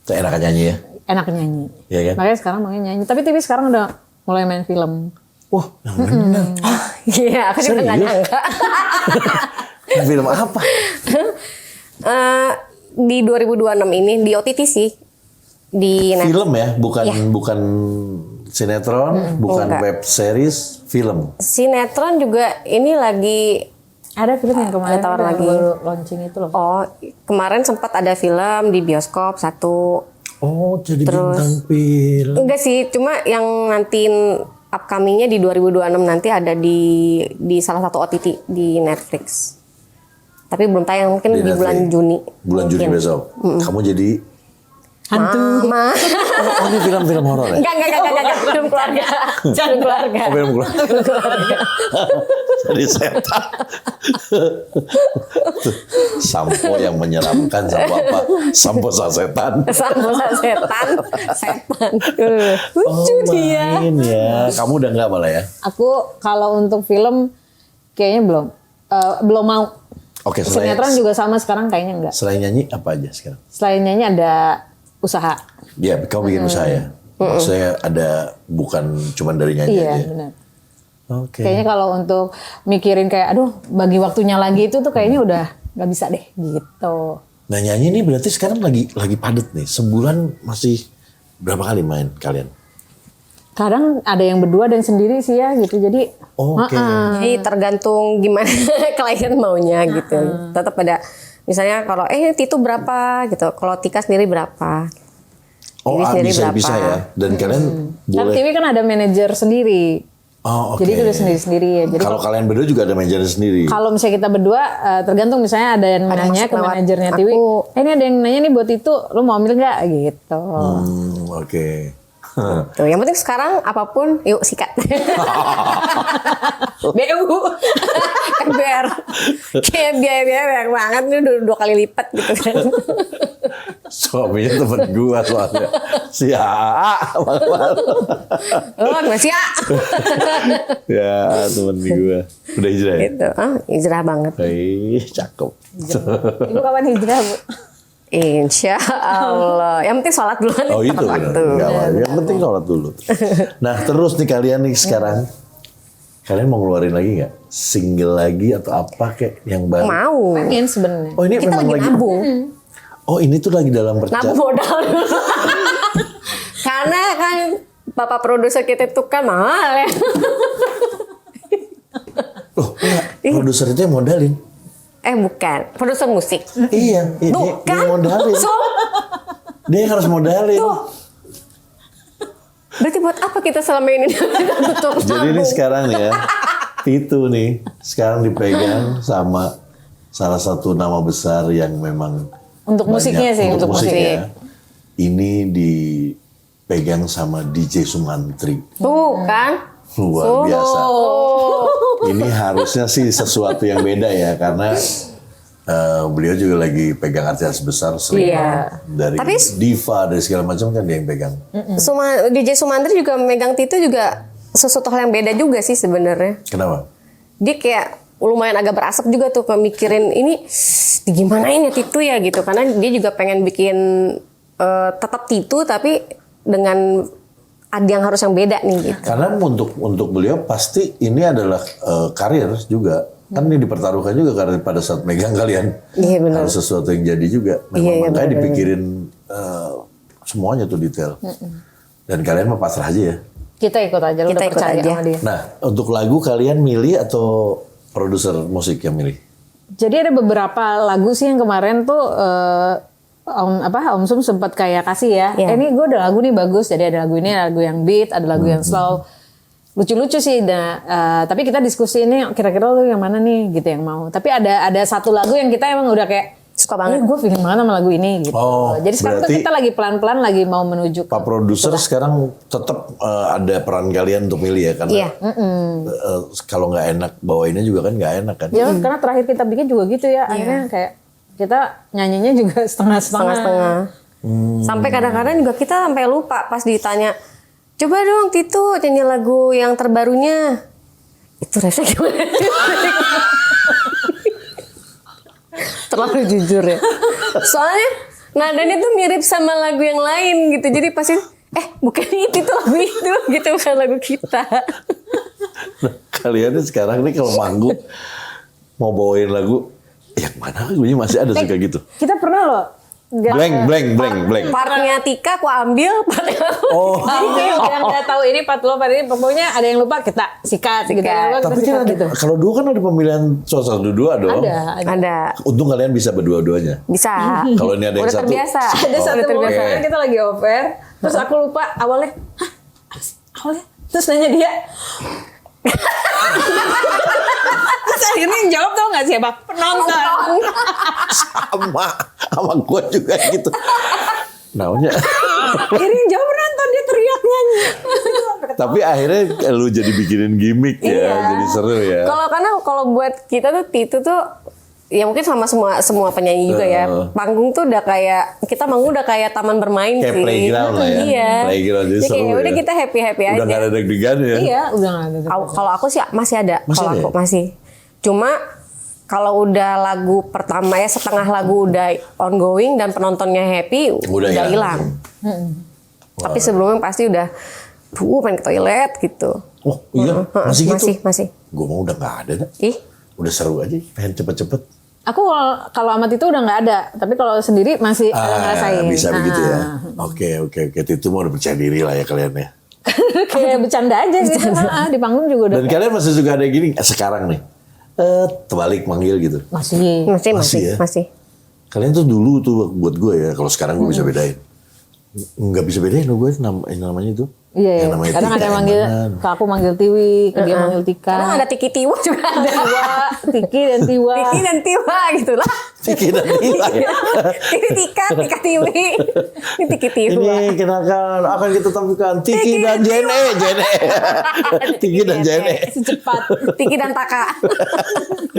[SPEAKER 2] Enakan nyanyi ya?
[SPEAKER 1] enak nyanyi.
[SPEAKER 2] Iya kan?
[SPEAKER 1] Makanya sekarang makanya nyanyi. Tapi TV sekarang udah mulai main film.
[SPEAKER 2] Wah, yang bener.
[SPEAKER 3] Iya, aku juga nggak
[SPEAKER 2] Serius?
[SPEAKER 3] nyangka.
[SPEAKER 2] Film apa?
[SPEAKER 3] Di 2026 ini di OTT sih. Di Netflix.
[SPEAKER 2] Film ya, bukan sinetron, bukan
[SPEAKER 3] Enggak.
[SPEAKER 2] web series, film.
[SPEAKER 3] Sinetron juga ini lagi
[SPEAKER 1] Ada film yang kemarin
[SPEAKER 3] Ada tawar
[SPEAKER 1] udah
[SPEAKER 3] lagi.
[SPEAKER 1] baru launching itu loh.
[SPEAKER 3] oh kemarin sempat ada film di bioskop 1.
[SPEAKER 2] Oh, jadi
[SPEAKER 3] Terus-
[SPEAKER 2] bintang film.
[SPEAKER 3] Enggak sih, cuma yang nantiin upcomingnya di 2026 nanti ada di salah satu OTT di Netflix. Tapi belum tayang, mungkin di
[SPEAKER 2] Netflix.
[SPEAKER 3] bulan Juni.
[SPEAKER 2] Bulan Juni
[SPEAKER 3] Mungkin.
[SPEAKER 2] besok. Kamu jadi
[SPEAKER 1] Hantu.
[SPEAKER 3] Mama.
[SPEAKER 2] oh ini film-film horor ya?
[SPEAKER 3] Enggak. Film keluarga. Film keluarga.
[SPEAKER 2] Oh, film keluarga. Jadi setan. Sampo yang menyeramkan sampo apa? Sampo sasetan.
[SPEAKER 3] Sama setan. Lucu
[SPEAKER 2] Oh,
[SPEAKER 3] dia.
[SPEAKER 2] main ya. Kamu udah nggak malah ya?
[SPEAKER 1] Aku kalau untuk film kayaknya belum mau.
[SPEAKER 2] Oke,
[SPEAKER 1] Sinetron juga sama sekarang kayaknya enggak.
[SPEAKER 2] selain nyanyi apa aja sekarang?
[SPEAKER 1] Selain nyanyi ada usaha.
[SPEAKER 2] Ya, kamu bikin usaha ya. Maksudnya ada bukan cuma dari nyanyi
[SPEAKER 1] Iya,
[SPEAKER 2] aja.
[SPEAKER 1] benar.
[SPEAKER 2] Oke.
[SPEAKER 1] Kayaknya kalau untuk mikirin kayak aduh bagi waktunya lagi itu tuh kayaknya udah nggak bisa deh gitu.
[SPEAKER 2] Nah nyanyi ini berarti sekarang lagi padet nih. Sebulan masih berapa kali main kalian?
[SPEAKER 1] Kadang ada yang berdua dan sendiri sih ya gitu. Jadi
[SPEAKER 2] Oh, oke.
[SPEAKER 3] Jadi tergantung gimana klien maunya gitu. Tetap ada misalnya kalau itu berapa gitu. Kalau Tika sendiri berapa?
[SPEAKER 2] Oh,
[SPEAKER 3] Ini sendiri
[SPEAKER 2] bisa
[SPEAKER 3] berapa?
[SPEAKER 2] ya. Dan kalian
[SPEAKER 1] kan
[SPEAKER 2] boleh.
[SPEAKER 1] TV kan ada manajer sendiri.
[SPEAKER 2] Oh, oke.
[SPEAKER 1] Jadi itu udah sendiri-sendiri ya. Jadi
[SPEAKER 2] Kalau kalian berdua juga ada manajernya sendiri.
[SPEAKER 1] kalau misalnya kita berdua tergantung misalnya ada yang
[SPEAKER 3] Ada
[SPEAKER 1] nanya
[SPEAKER 3] masuk
[SPEAKER 1] ke
[SPEAKER 3] lewat
[SPEAKER 1] manajernya
[SPEAKER 3] aku.
[SPEAKER 1] Tiwi. Ini ada yang nanya nih buat itu, lu mau ambil nggak gitu.
[SPEAKER 2] Oke.
[SPEAKER 3] Tuh, yang penting sekarang apapun yuk sikat.
[SPEAKER 1] BU.
[SPEAKER 3] Kan GBR. Kayak biaya banyak banget nih, udah 2 kali lipat gitu kan.
[SPEAKER 2] Suaminya temen gua soalnya. Si AA.
[SPEAKER 3] Oh, masih ya.
[SPEAKER 2] Ya, temen gua. Udah hijrah ya?
[SPEAKER 3] Gitu. Hijrah banget.
[SPEAKER 2] Cakep.
[SPEAKER 1] Ibu kapan hijrah, Bu?
[SPEAKER 3] Insya Allah. Yang penting sholat dulu nih,
[SPEAKER 2] Oh itu
[SPEAKER 3] tepat
[SPEAKER 2] benar.
[SPEAKER 3] waktu.
[SPEAKER 2] Enggak apa-apa. Yang penting sholat dulu. Nah terus nih kalian nih sekarang. Kalian mau ngeluarin lagi nggak? Single lagi atau apa kayak yang baru?
[SPEAKER 3] Mau.
[SPEAKER 1] Pengen sebenarnya.
[SPEAKER 2] Oh ini
[SPEAKER 3] Kita
[SPEAKER 2] memang
[SPEAKER 3] lagi nabung.
[SPEAKER 2] Oh ini tuh lagi dalam
[SPEAKER 3] Nabung
[SPEAKER 2] perjalanan.
[SPEAKER 3] modal dulu. Karena kan bapak produser kita itu kan mahal ya.
[SPEAKER 2] Loh, enggak. Produser itu yang modalin.
[SPEAKER 3] Bukan. Produser musik.
[SPEAKER 2] Iya, dia
[SPEAKER 3] Kan?
[SPEAKER 2] modalin. Dia yang harus modalin.
[SPEAKER 3] Berarti buat apa kita selama ini tutup
[SPEAKER 2] Jadi ini sekarang nih ya, itu nih sekarang dipegang sama salah satu nama besar yang memang
[SPEAKER 1] Untuk musiknya sih, untuk musik.
[SPEAKER 2] ya. Ini dipegang sama DJ Sumantri.
[SPEAKER 3] Tuh kan.
[SPEAKER 2] Luar biasa. Ini harusnya sih sesuatu yang beda ya karena beliau juga lagi pegang artis besar sering
[SPEAKER 3] Iya.
[SPEAKER 2] dari
[SPEAKER 3] Tapi-
[SPEAKER 2] diva dari segala macam kan dia yang pegang.
[SPEAKER 3] DJ Sumantri juga megang Tito juga sesuatu hal yang beda juga sih sebenarnya.
[SPEAKER 2] Kenapa?
[SPEAKER 3] Dia kayak lumayan agak berasap juga tuh mikirin ini digimanain ya Tito ya gitu. Karena dia juga pengen bikin tetap Tito tapi dengan ada yang harus yang beda nih gitu.
[SPEAKER 2] Karena untuk beliau pasti ini adalah karir juga. Kan ini dipertaruhkan juga karena pada saat megang kalian
[SPEAKER 3] Iya, benar.
[SPEAKER 2] harus sesuatu yang jadi juga. Memang
[SPEAKER 3] Iya,
[SPEAKER 2] makanya
[SPEAKER 3] benar,
[SPEAKER 2] dipikirin semuanya tuh detail. Dan kalian mah pasrah aja ya.
[SPEAKER 1] Kita ikut aja, lu
[SPEAKER 3] Kita
[SPEAKER 1] udah
[SPEAKER 3] ikut
[SPEAKER 1] percaya
[SPEAKER 3] aja.
[SPEAKER 1] sama dia.
[SPEAKER 2] Nah untuk lagu kalian milih atau produser musik yang milih?
[SPEAKER 1] Jadi ada beberapa lagu sih yang kemarin tuh Om Sum sempat kayak kasih ya.
[SPEAKER 3] Iya.
[SPEAKER 1] Ini gue ada lagu nih bagus. Jadi ada lagu ini, ada lagu yang beat, ada lagu yang slow. Lucu-lucu sih. Nah, tapi kita diskusi ini kira-kira lu yang mana nih gitu yang mau. Tapi ada satu lagu yang kita emang udah kayak
[SPEAKER 3] Suka banget.
[SPEAKER 1] Gue feeling banget sama lagu ini gitu.
[SPEAKER 2] Oh,
[SPEAKER 1] Jadi sekarang tuh
[SPEAKER 2] berarti-
[SPEAKER 1] kita lagi pelan-pelan lagi mau menuju
[SPEAKER 2] Pak produser sekarang tetap ada peran kalian untuk milih ya karena
[SPEAKER 3] Iya.
[SPEAKER 2] kalau nggak enak bawainnya juga kan nggak enak kan.
[SPEAKER 1] Ya karena terakhir kita bikin juga gitu ya. Akhirnya kayak kita nyanyinya juga setengah-setengah.
[SPEAKER 3] Setengah-setengah. Sampai kadang-kadang juga kita sampai lupa pas ditanya, coba dong Tito nyanyi lagu yang terbarunya. Itu refnya gimana? Terlalu jujur ya. Soalnya nadanya tuh mirip sama lagu yang lain gitu. Jadi pasti bukan itu tuh lagu itu gitu, bukan lagu kita.
[SPEAKER 2] Nah, kalian nih sekarang nih kalau manggung mau bawain lagu yang mana lagunya masih ada suka gitu.
[SPEAKER 1] Kita pernah loh.
[SPEAKER 2] Blank.
[SPEAKER 3] Partnya Tika aku ambil, partnya aku.
[SPEAKER 2] Oh.
[SPEAKER 1] Jadi kayak udah nggak tahu ini part lo, part ini pokoknya ada yang lupa kita sikat gitu. Ada yang lupa,
[SPEAKER 2] Tapi
[SPEAKER 1] kita
[SPEAKER 2] kan
[SPEAKER 1] sikat
[SPEAKER 2] ada,
[SPEAKER 1] gitu.
[SPEAKER 2] kalau dulu kan ada pemilihan satu dua dong.
[SPEAKER 3] Ada.
[SPEAKER 2] Untung kalian bisa berdua-duanya.
[SPEAKER 3] Bisa.
[SPEAKER 2] Kalau ini ada yang
[SPEAKER 3] Udah
[SPEAKER 2] satu.
[SPEAKER 3] terbiasa.
[SPEAKER 1] Ada
[SPEAKER 2] Oh,
[SPEAKER 1] satu
[SPEAKER 3] Udah
[SPEAKER 1] momen
[SPEAKER 3] terbiasa.
[SPEAKER 1] kita lagi over, terus aku lupa awalnya, terus nanya dia. Terus akhirnya yang jawab tau gak siapa? Penonton.
[SPEAKER 2] sama gue juga gitu. Namanya.
[SPEAKER 1] Akhirnya yang jawab penonton, dia teriak nyanyi.
[SPEAKER 2] Tapi akhirnya lu jadi bikinin gimmick ya,
[SPEAKER 3] Iya.
[SPEAKER 2] jadi seru ya.
[SPEAKER 3] Kalau buat kita tuh Tito tuh ya mungkin sama semua penyanyi juga ya. Panggung tuh udah kayak kita manggung udah kayak taman bermain
[SPEAKER 2] Kayak
[SPEAKER 3] sih.
[SPEAKER 2] playground lah ya.
[SPEAKER 3] Iya.
[SPEAKER 2] Playground, jadi seru
[SPEAKER 3] kayak
[SPEAKER 2] ya.
[SPEAKER 3] udah kita happy
[SPEAKER 2] Udah
[SPEAKER 3] aja.
[SPEAKER 2] gak ada deg-degan ya.
[SPEAKER 1] Iya, udah gak ada.
[SPEAKER 3] Kalau aku sih masih ada.
[SPEAKER 2] Masih
[SPEAKER 3] Kalau
[SPEAKER 2] ada
[SPEAKER 3] aku
[SPEAKER 2] ya?
[SPEAKER 3] masih. Cuma kalau udah lagu pertama ya setengah lagu udah ongoing dan penontonnya happy
[SPEAKER 2] Udah
[SPEAKER 3] udah hilang. Tapi sebelumnya pasti udah pengen ke toilet gitu.
[SPEAKER 2] Oh iya, masih gitu?
[SPEAKER 3] Masih.
[SPEAKER 2] Gue mau udah gak ada dah.
[SPEAKER 3] Ih,
[SPEAKER 2] Udah seru aja, pengen cepet-cepet.
[SPEAKER 1] Aku kalau amat itu udah nggak ada, tapi kalau sendiri masih ngerasain.
[SPEAKER 2] Bisa begitu ya. Oke. Itu mau udah percaya diri lah ya kalian ya.
[SPEAKER 1] Kayak bercanda aja gitu. Di panggung juga udah.
[SPEAKER 2] Dan kalian masih suka ada gini sekarang nih. Terbalik manggil gitu.
[SPEAKER 1] Masih.
[SPEAKER 2] ya?
[SPEAKER 3] masih.
[SPEAKER 2] Kalian tuh dulu tuh buat gue ya, kalau sekarang gue bisa bedain. Nggak bisa bedain loh gue namanya itu.
[SPEAKER 1] Iya,
[SPEAKER 2] Yang namanya
[SPEAKER 1] kadang
[SPEAKER 2] Tika
[SPEAKER 1] ada yang manggil,
[SPEAKER 2] Emanan.
[SPEAKER 1] ke aku manggil Tiwi, ke dia manggil Tika.
[SPEAKER 3] Kadang ada Tiki Tiwa juga ada.
[SPEAKER 1] Tiwa, Tiki dan Tiwa.
[SPEAKER 3] Tiki dan Tiwa gitu lah.
[SPEAKER 2] Tiki dan Tiwa ya.
[SPEAKER 3] Tiwi Tika, Tika Tiwi. Ini Tiki Tiwa.
[SPEAKER 2] Ini kenalkan akan kita tampilkan Tiki dan Jene. Tiki dan Jene.
[SPEAKER 1] Secepat.
[SPEAKER 3] Tiki dan Taka.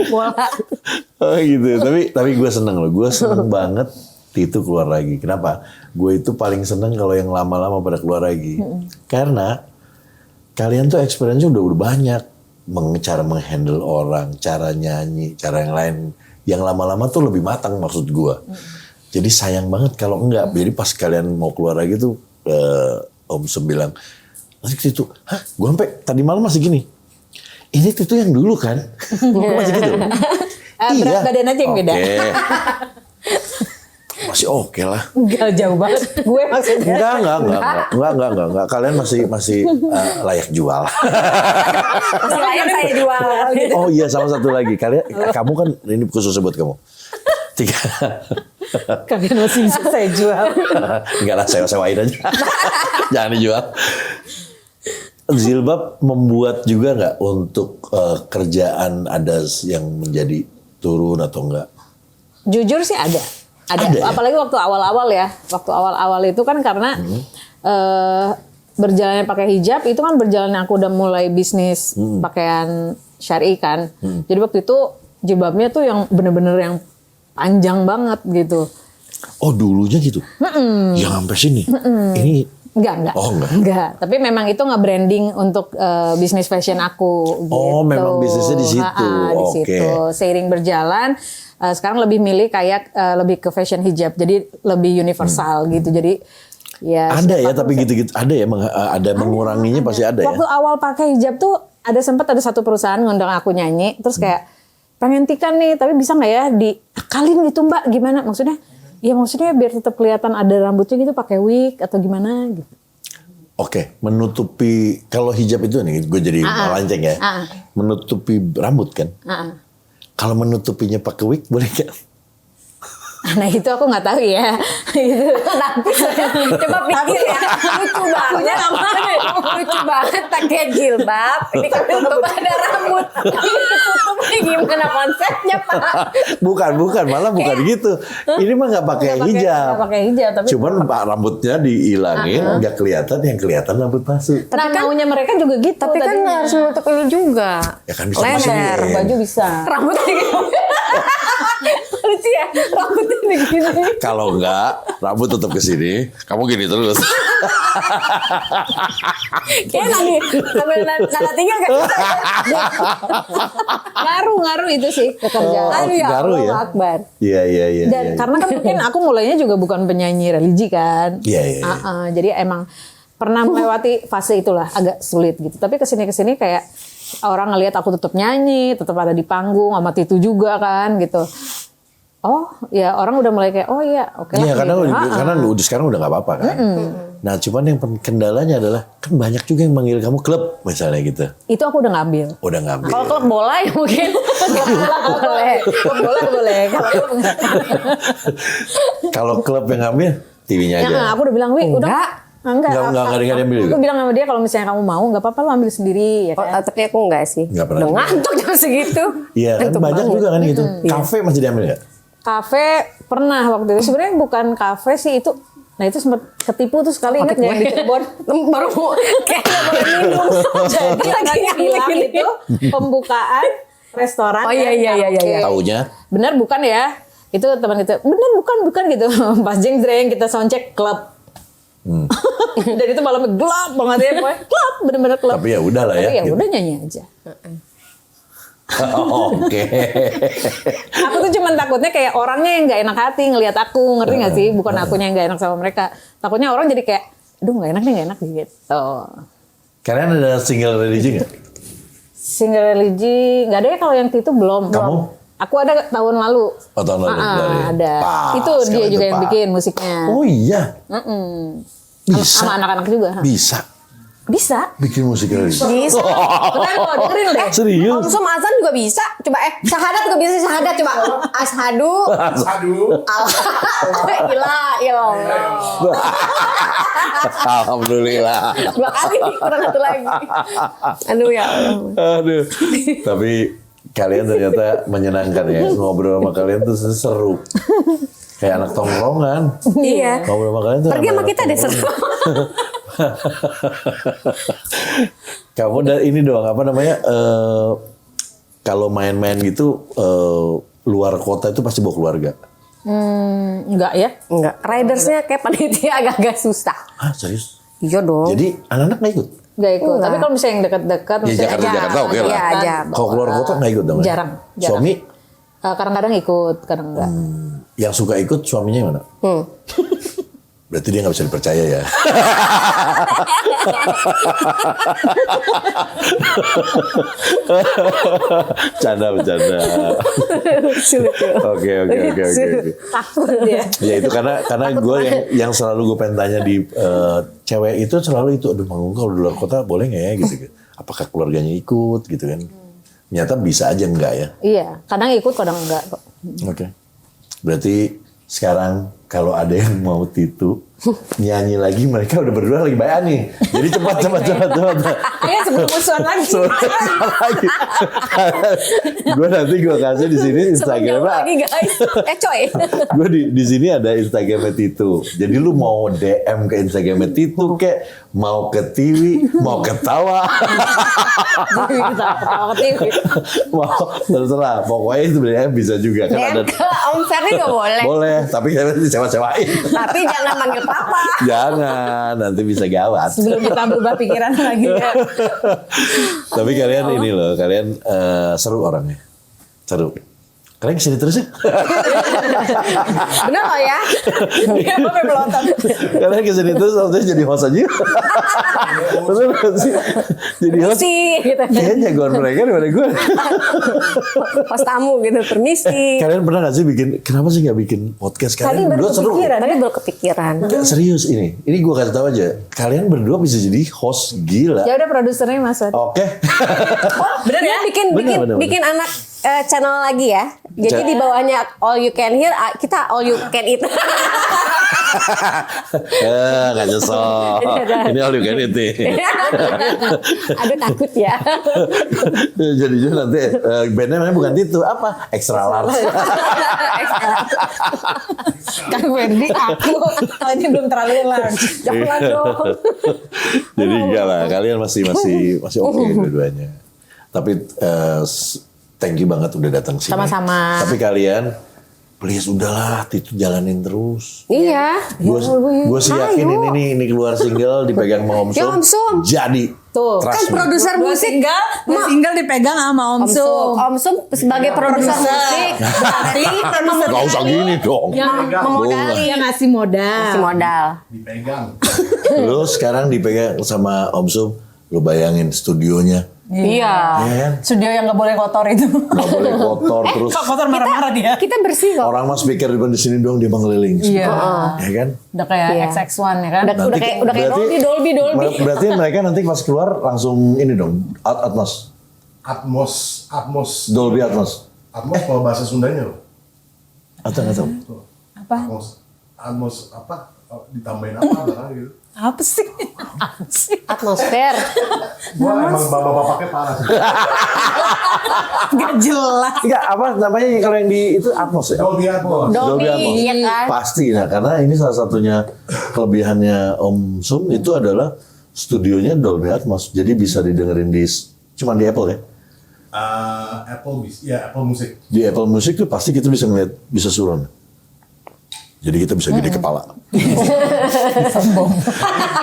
[SPEAKER 3] Bola.
[SPEAKER 2] Oh gitu. Tapi gue seneng loh. Gue seneng banget Tito keluar lagi. Kenapa? Gue itu paling seneng kalau yang lama-lama pada keluar lagi. Karena kalian tuh experience-nya udah banyak. Cara menghandle orang, cara nyanyi, cara yang lain. Yang lama-lama tuh lebih matang maksud gue. Jadi sayang banget kalau enggak. Jadi pas kalian mau keluar lagi tuh Om Sem bilang, nanti Tito, hah? Gue sampai tadi malam masih gini. Ini Tito yang dulu kan? Gue masih gitu.
[SPEAKER 1] Berat badan aja yang beda.
[SPEAKER 2] Oke. Masih oke lah.
[SPEAKER 1] Enggak jauh banget. Gue maksudnya.
[SPEAKER 2] Enggak. Kalian masih layak jual.
[SPEAKER 3] Masih layak saya jual. Gitu.
[SPEAKER 2] Oh iya, sama satu lagi. Kamu kan ini khusus buat kamu. 3.
[SPEAKER 1] Kalian masih bisa saya jual.
[SPEAKER 2] Enggak lah, saya sewain aja. Jangan dijual. Zilbab membuat juga nggak untuk kerjaan ada yang menjadi turun atau enggak?
[SPEAKER 1] Jujur sih ada ya? Apalagi waktu awal-awal ya. Waktu awal-awal itu kan karena berjalannya pakai hijab itu kan berjalannya aku udah mulai bisnis pakaian syar'i kan. Jadi waktu itu jilbabnya tuh yang bener-bener yang panjang banget gitu.
[SPEAKER 2] Oh dulunya gitu? Yang sampai sini? Ini
[SPEAKER 1] Enggak.
[SPEAKER 2] Oh enggak?
[SPEAKER 1] Enggak. Tapi memang itu nge-branding untuk bisnis fashion aku gitu.
[SPEAKER 2] Oh memang bisnisnya di situ?
[SPEAKER 1] Di situ. Seiring berjalan sekarang lebih milih kayak lebih ke fashion hijab. Jadi lebih universal gitu. Jadi ya
[SPEAKER 2] ada ya tapi gitu-gitu ada ya ada menguranginya pasti ada ya.
[SPEAKER 1] Waktu awal pakai hijab tuh sempat ada satu perusahaan ngundang aku nyanyi terus kayak pengen tikan nih tapi bisa nggak ya diakalin gitu Mbak gimana maksudnya? Ya maksudnya biar tetap kelihatan ada rambutnya gitu pakai wig atau gimana gitu.
[SPEAKER 2] Oke, menutupi kalau hijab itu nih gue jadi melenceng ya. Menutupi rambut kan? Kalau menutupinya pakai wig boleh nggak?
[SPEAKER 1] Nah itu aku nggak tahu ya. Itu
[SPEAKER 3] Tapi coba pikir ya, lucu banget. Lucu banget pakai jilbab. Ini ketutup ada rambut. Ketutupnya gimana konsepnya Pak?
[SPEAKER 2] Bukan, malah bukan gitu. Ini mah nggak pakai hijab.
[SPEAKER 1] nggak pakai hijab, tapi
[SPEAKER 2] Cuman rambutnya dihilangin, nggak kelihatan, yang kelihatan rambut palsu.
[SPEAKER 1] Tapi maunya mereka juga gitu.
[SPEAKER 3] Tapi kan
[SPEAKER 1] tadinya.
[SPEAKER 3] harus menutup ini juga.
[SPEAKER 2] Ya kan bisa
[SPEAKER 3] Leher.
[SPEAKER 2] masukin.
[SPEAKER 1] Baju bisa.
[SPEAKER 3] Rambutnya gitu. Lucu ya, rambutnya begini.
[SPEAKER 2] Kalau enggak, rambut tetap ke sini, kamu gini terus.
[SPEAKER 3] Kayak lagi sambil nada tinggal kan.
[SPEAKER 1] Ngaruh itu sih ke kerjaan.
[SPEAKER 3] Aduh ya
[SPEAKER 2] ngaruh
[SPEAKER 3] Allah
[SPEAKER 2] ya?
[SPEAKER 3] Akbar.
[SPEAKER 2] Iya.
[SPEAKER 1] Dan karena kan mungkin aku mulainya juga bukan penyanyi religi kan.
[SPEAKER 2] Iya.
[SPEAKER 1] Jadi emang pernah melewati fase itulah agak sulit gitu. Tapi kesini kayak orang ngelihat aku tetap nyanyi, tetap ada di panggung sama Titu juga kan gitu. Oh ya orang udah mulai kayak oh iya oke
[SPEAKER 2] Iya
[SPEAKER 1] lah.
[SPEAKER 2] karena udah sekarang udah nggak apa-apa kan. Nah cuman yang kendalanya adalah kan banyak juga yang manggil kamu klub misalnya gitu.
[SPEAKER 1] Itu aku udah ngambil.
[SPEAKER 2] Udah ngambil.
[SPEAKER 3] Kalau klub bola ya mungkin boleh.
[SPEAKER 1] Klub bola boleh.
[SPEAKER 2] Kalau klub yang ngambil, TV-nya aja.
[SPEAKER 1] Ya, aku udah bilang, Wi, udah. Enggak
[SPEAKER 2] ada yang ambil juga.
[SPEAKER 1] Aku bilang sama dia kalau misalnya kamu mau, nggak apa-apa lo ambil sendiri ya kan.
[SPEAKER 3] Tapi aku enggak sih.
[SPEAKER 2] Nggak pernah.
[SPEAKER 3] Udah ngantuk jam segitu.
[SPEAKER 2] Iya kan
[SPEAKER 3] Ngantuk
[SPEAKER 2] banyak
[SPEAKER 3] banget.
[SPEAKER 2] juga kan gitu. Kafe masih diambil nggak?
[SPEAKER 1] Kafe pernah waktu itu sebenarnya bukan kafe sih itu. Nah itu sempat ketipu tuh sekali ingat nggak di Cirebon.
[SPEAKER 3] Baru kayaknya baru minum.
[SPEAKER 1] Jadi lagi bilang itu pembukaan restoran.
[SPEAKER 3] Oh iya.
[SPEAKER 2] Taunya?
[SPEAKER 1] Benar bukan ya? Itu teman kita. Benar bukan gitu. Pas jeng-jreng kita soundcheck klub. Dan itu malamnya gelap banget ya, pokoknya gelap bener-bener gelap.
[SPEAKER 2] Tapi ya udah lah ya.
[SPEAKER 1] Tapi ya
[SPEAKER 2] gitu.
[SPEAKER 1] udah nyanyi aja.
[SPEAKER 2] Oke.
[SPEAKER 1] Aku tuh cuman takutnya kayak orangnya yang nggak enak hati ngelihat aku, ngerti nggak sih? Bukan akunya yang nggak enak sama mereka. Takutnya orang jadi kayak, aduh nggak enak gitu.
[SPEAKER 2] Kalian ada single religi nggak?
[SPEAKER 1] Single religi nggak ada ya kalau yang itu belum.
[SPEAKER 2] Kamu?
[SPEAKER 1] Aku ada tahun lalu.
[SPEAKER 2] Oh, tahun lalu berarti.
[SPEAKER 1] Ada.
[SPEAKER 2] Pas,
[SPEAKER 1] Itu dia
[SPEAKER 2] kalau
[SPEAKER 1] juga
[SPEAKER 2] itu
[SPEAKER 1] yang
[SPEAKER 2] pas.
[SPEAKER 1] bikin musiknya.
[SPEAKER 2] Oh iya. Bisa.
[SPEAKER 1] Sama anak-anak juga.
[SPEAKER 2] Bisa.
[SPEAKER 1] Bisa.
[SPEAKER 2] Bikin musik lagi.
[SPEAKER 3] Bisa.
[SPEAKER 1] Beneran kok, dengerin deh.
[SPEAKER 2] Serius?
[SPEAKER 3] Om Sum azan juga bisa. Coba syahadat juga bisa syahadat coba. Ashadu.
[SPEAKER 4] Aduh.
[SPEAKER 3] Ilah ilallah.
[SPEAKER 2] Alhamdulillah.
[SPEAKER 3] 2 kali nih, kurang 1 lagi. Aduh ya Allah.
[SPEAKER 2] Aduh. Tapi kalian ternyata menyenangkan ya. Ngobrol sama kalian tuh seru. Kayak anak tongkrongan.
[SPEAKER 3] Iya.
[SPEAKER 2] Ngobrol sama kalian tuh
[SPEAKER 3] Pergi sama
[SPEAKER 2] anak
[SPEAKER 3] kita deh
[SPEAKER 2] tongkrongan.
[SPEAKER 3] seru.
[SPEAKER 2] Kamu ini doang apa namanya? Kalau main-main gitu luar kota itu pasti bawa keluarga.
[SPEAKER 1] Enggak ya.
[SPEAKER 3] Enggak. Ridersnya kayak panitia agak-agak susah.
[SPEAKER 2] Ah serius?
[SPEAKER 3] Iya dong.
[SPEAKER 2] Jadi anak-anak nggak ikut?
[SPEAKER 1] Enggak ikut.
[SPEAKER 3] Enggak.
[SPEAKER 1] Tapi kalau misalnya yang dekat-dekat,
[SPEAKER 2] Ya
[SPEAKER 1] misalnya
[SPEAKER 2] Jakarta oke lah.
[SPEAKER 3] Iya aja.
[SPEAKER 2] Kalau keluar kota nggak ikut namanya?
[SPEAKER 1] Jarang.
[SPEAKER 2] Suami
[SPEAKER 1] kadang-kadang ikut, kadang enggak.
[SPEAKER 2] yang suka ikut suaminya yang mana? Berarti dia nggak bisa dipercaya ya. Bercanda. Oke.
[SPEAKER 1] Takut dia.
[SPEAKER 2] Ya itu karena gue yang selalu gue pengen tanya di cewek itu selalu itu, aduh manggung kalau di luar kota boleh nggak ya gitu. Apakah keluarganya ikut gitu kan? Ternyata bisa aja enggak ya.
[SPEAKER 1] Iya, kadang ikut, kadang enggak kok.
[SPEAKER 2] Oke. Berarti sekarang kalau ada yang mau Titu nyanyi lagi, mereka udah berdua lagi bayar nih. Jadi cepat.
[SPEAKER 1] Ayo sebelum musuhan lagi.
[SPEAKER 2] lagi. Gue nanti gue kasih di sini Instagramnya.
[SPEAKER 3] lagi guys. Coy.
[SPEAKER 2] Gue di sini ada Instagramnya Titu. Jadi lu mau DM ke Instagramnya Titu kek, mau ke TV, mau ketawa.
[SPEAKER 1] Ketawa ke TV.
[SPEAKER 2] Mau terserah. Pokoknya itu sebenarnya bisa juga kan ada.
[SPEAKER 3] DM ke Om Ferry gak boleh.
[SPEAKER 2] Boleh, tapi kalian disewa-sewain.
[SPEAKER 3] Tapi jangan panggil papa.
[SPEAKER 2] Jangan, nanti bisa gawat.
[SPEAKER 1] Sebelum kita berubah pikiran lagi ya.
[SPEAKER 2] Tapi kalian ini loh, kalian seru orangnya. Seru. Kalian kesini terus ya?
[SPEAKER 3] Bener loh ya.
[SPEAKER 1] Dia mau pelotan.
[SPEAKER 2] Kalian kesini terus, maksudnya jadi host aja. Bener gak sih? Jadi host.
[SPEAKER 3] Permisi gitu.
[SPEAKER 2] Kayaknya jagoan mereka daripada gue.
[SPEAKER 3] Pas tamu gitu, permisi.
[SPEAKER 2] Kalian pernah gak sih kenapa sih gak bikin podcast? Kalian
[SPEAKER 1] baru
[SPEAKER 2] berdua seru.
[SPEAKER 1] kepikiran.
[SPEAKER 3] Tadi baru kepikiran.
[SPEAKER 2] Serius ini gue kasih tahu aja. Kalian berdua bisa jadi host gila.
[SPEAKER 1] Ya udah produsernya Mas Wadi.
[SPEAKER 2] Oke.
[SPEAKER 3] Bener ya? Bikin anak channel lagi ya. Jadi di bawahnya All You Can Hear, kita All You Can Eat.
[SPEAKER 2] Gak nyesel. Ini all you can eat nih.
[SPEAKER 3] Aduh takut ya.
[SPEAKER 2] Jadi nanti bandnya namanya bukan Titu, apa? Extra large.
[SPEAKER 1] Kan Wendy aku. Oh, ini belum terlalu large.
[SPEAKER 3] Jangan dong.
[SPEAKER 2] Jadi enggak lah, kalian masih oke dua-duanya. Tapi thank you banget udah datang sini.
[SPEAKER 1] Sama-sama.
[SPEAKER 2] Tapi kalian please udahlah Titu jalanin terus.
[SPEAKER 3] Iya.
[SPEAKER 2] Gue sih yakin ini keluar single dipegang sama Om
[SPEAKER 3] Ya,
[SPEAKER 2] Sum.
[SPEAKER 3] Om Sum.
[SPEAKER 2] Jadi
[SPEAKER 1] Tuh.
[SPEAKER 2] trust me.
[SPEAKER 3] Produser musik.
[SPEAKER 1] Dua single dipegang sama Om Sum.
[SPEAKER 3] Om Sum sebagai produser musik. Berarti
[SPEAKER 2] Gak usah gini dong.
[SPEAKER 3] memodali.
[SPEAKER 1] Dia ngasih modal.
[SPEAKER 3] Kasih modal.
[SPEAKER 4] Dipegang.
[SPEAKER 2] Lu sekarang dipegang sama Om Sum. Lu bayangin studionya.
[SPEAKER 3] Iya.
[SPEAKER 2] Ya kan?
[SPEAKER 1] Studio yang gak boleh kotor itu.
[SPEAKER 2] Gak boleh kotor terus.
[SPEAKER 1] Kok kotor marah-marah dia.
[SPEAKER 3] Kita bersih kok.
[SPEAKER 2] Orang mas pikir di sini doang dia mengeliling.
[SPEAKER 1] Iya.
[SPEAKER 2] Ya kan?
[SPEAKER 1] Udah kayak
[SPEAKER 3] Iya.
[SPEAKER 1] XX1 ya kan.
[SPEAKER 3] Udah kayak Dolby.
[SPEAKER 2] Berarti mereka nanti pas keluar langsung ini dong, Atmos.
[SPEAKER 4] Atmos.
[SPEAKER 2] Dolby Atmos.
[SPEAKER 4] Atmos kalau bahasa Sundanya loh.
[SPEAKER 2] Atau nggak tahu.
[SPEAKER 1] Apa?
[SPEAKER 4] Atmos apa? Ditambahin apa belakang gitu.
[SPEAKER 1] Apa sih? Apa sih?
[SPEAKER 3] Atmosfer.
[SPEAKER 4] Gua emang bapak-bapaknya parah sih.
[SPEAKER 1] Gak jelas.
[SPEAKER 2] Enggak, apa namanya kalau yang di itu Atmos ya?
[SPEAKER 4] Dolby Atmos.
[SPEAKER 3] Dolby,
[SPEAKER 2] Atmos.
[SPEAKER 3] iya kan?
[SPEAKER 2] Pasti, nah karena ini salah satunya kelebihannya Om Sum itu adalah studionya Dolby Atmos, jadi bisa didengerin cuma di Apple ya.
[SPEAKER 4] Apple Music.
[SPEAKER 2] Di Apple Music tuh pasti kita bisa ngeliat, bisa surround. Jadi kita bisa gede kepala.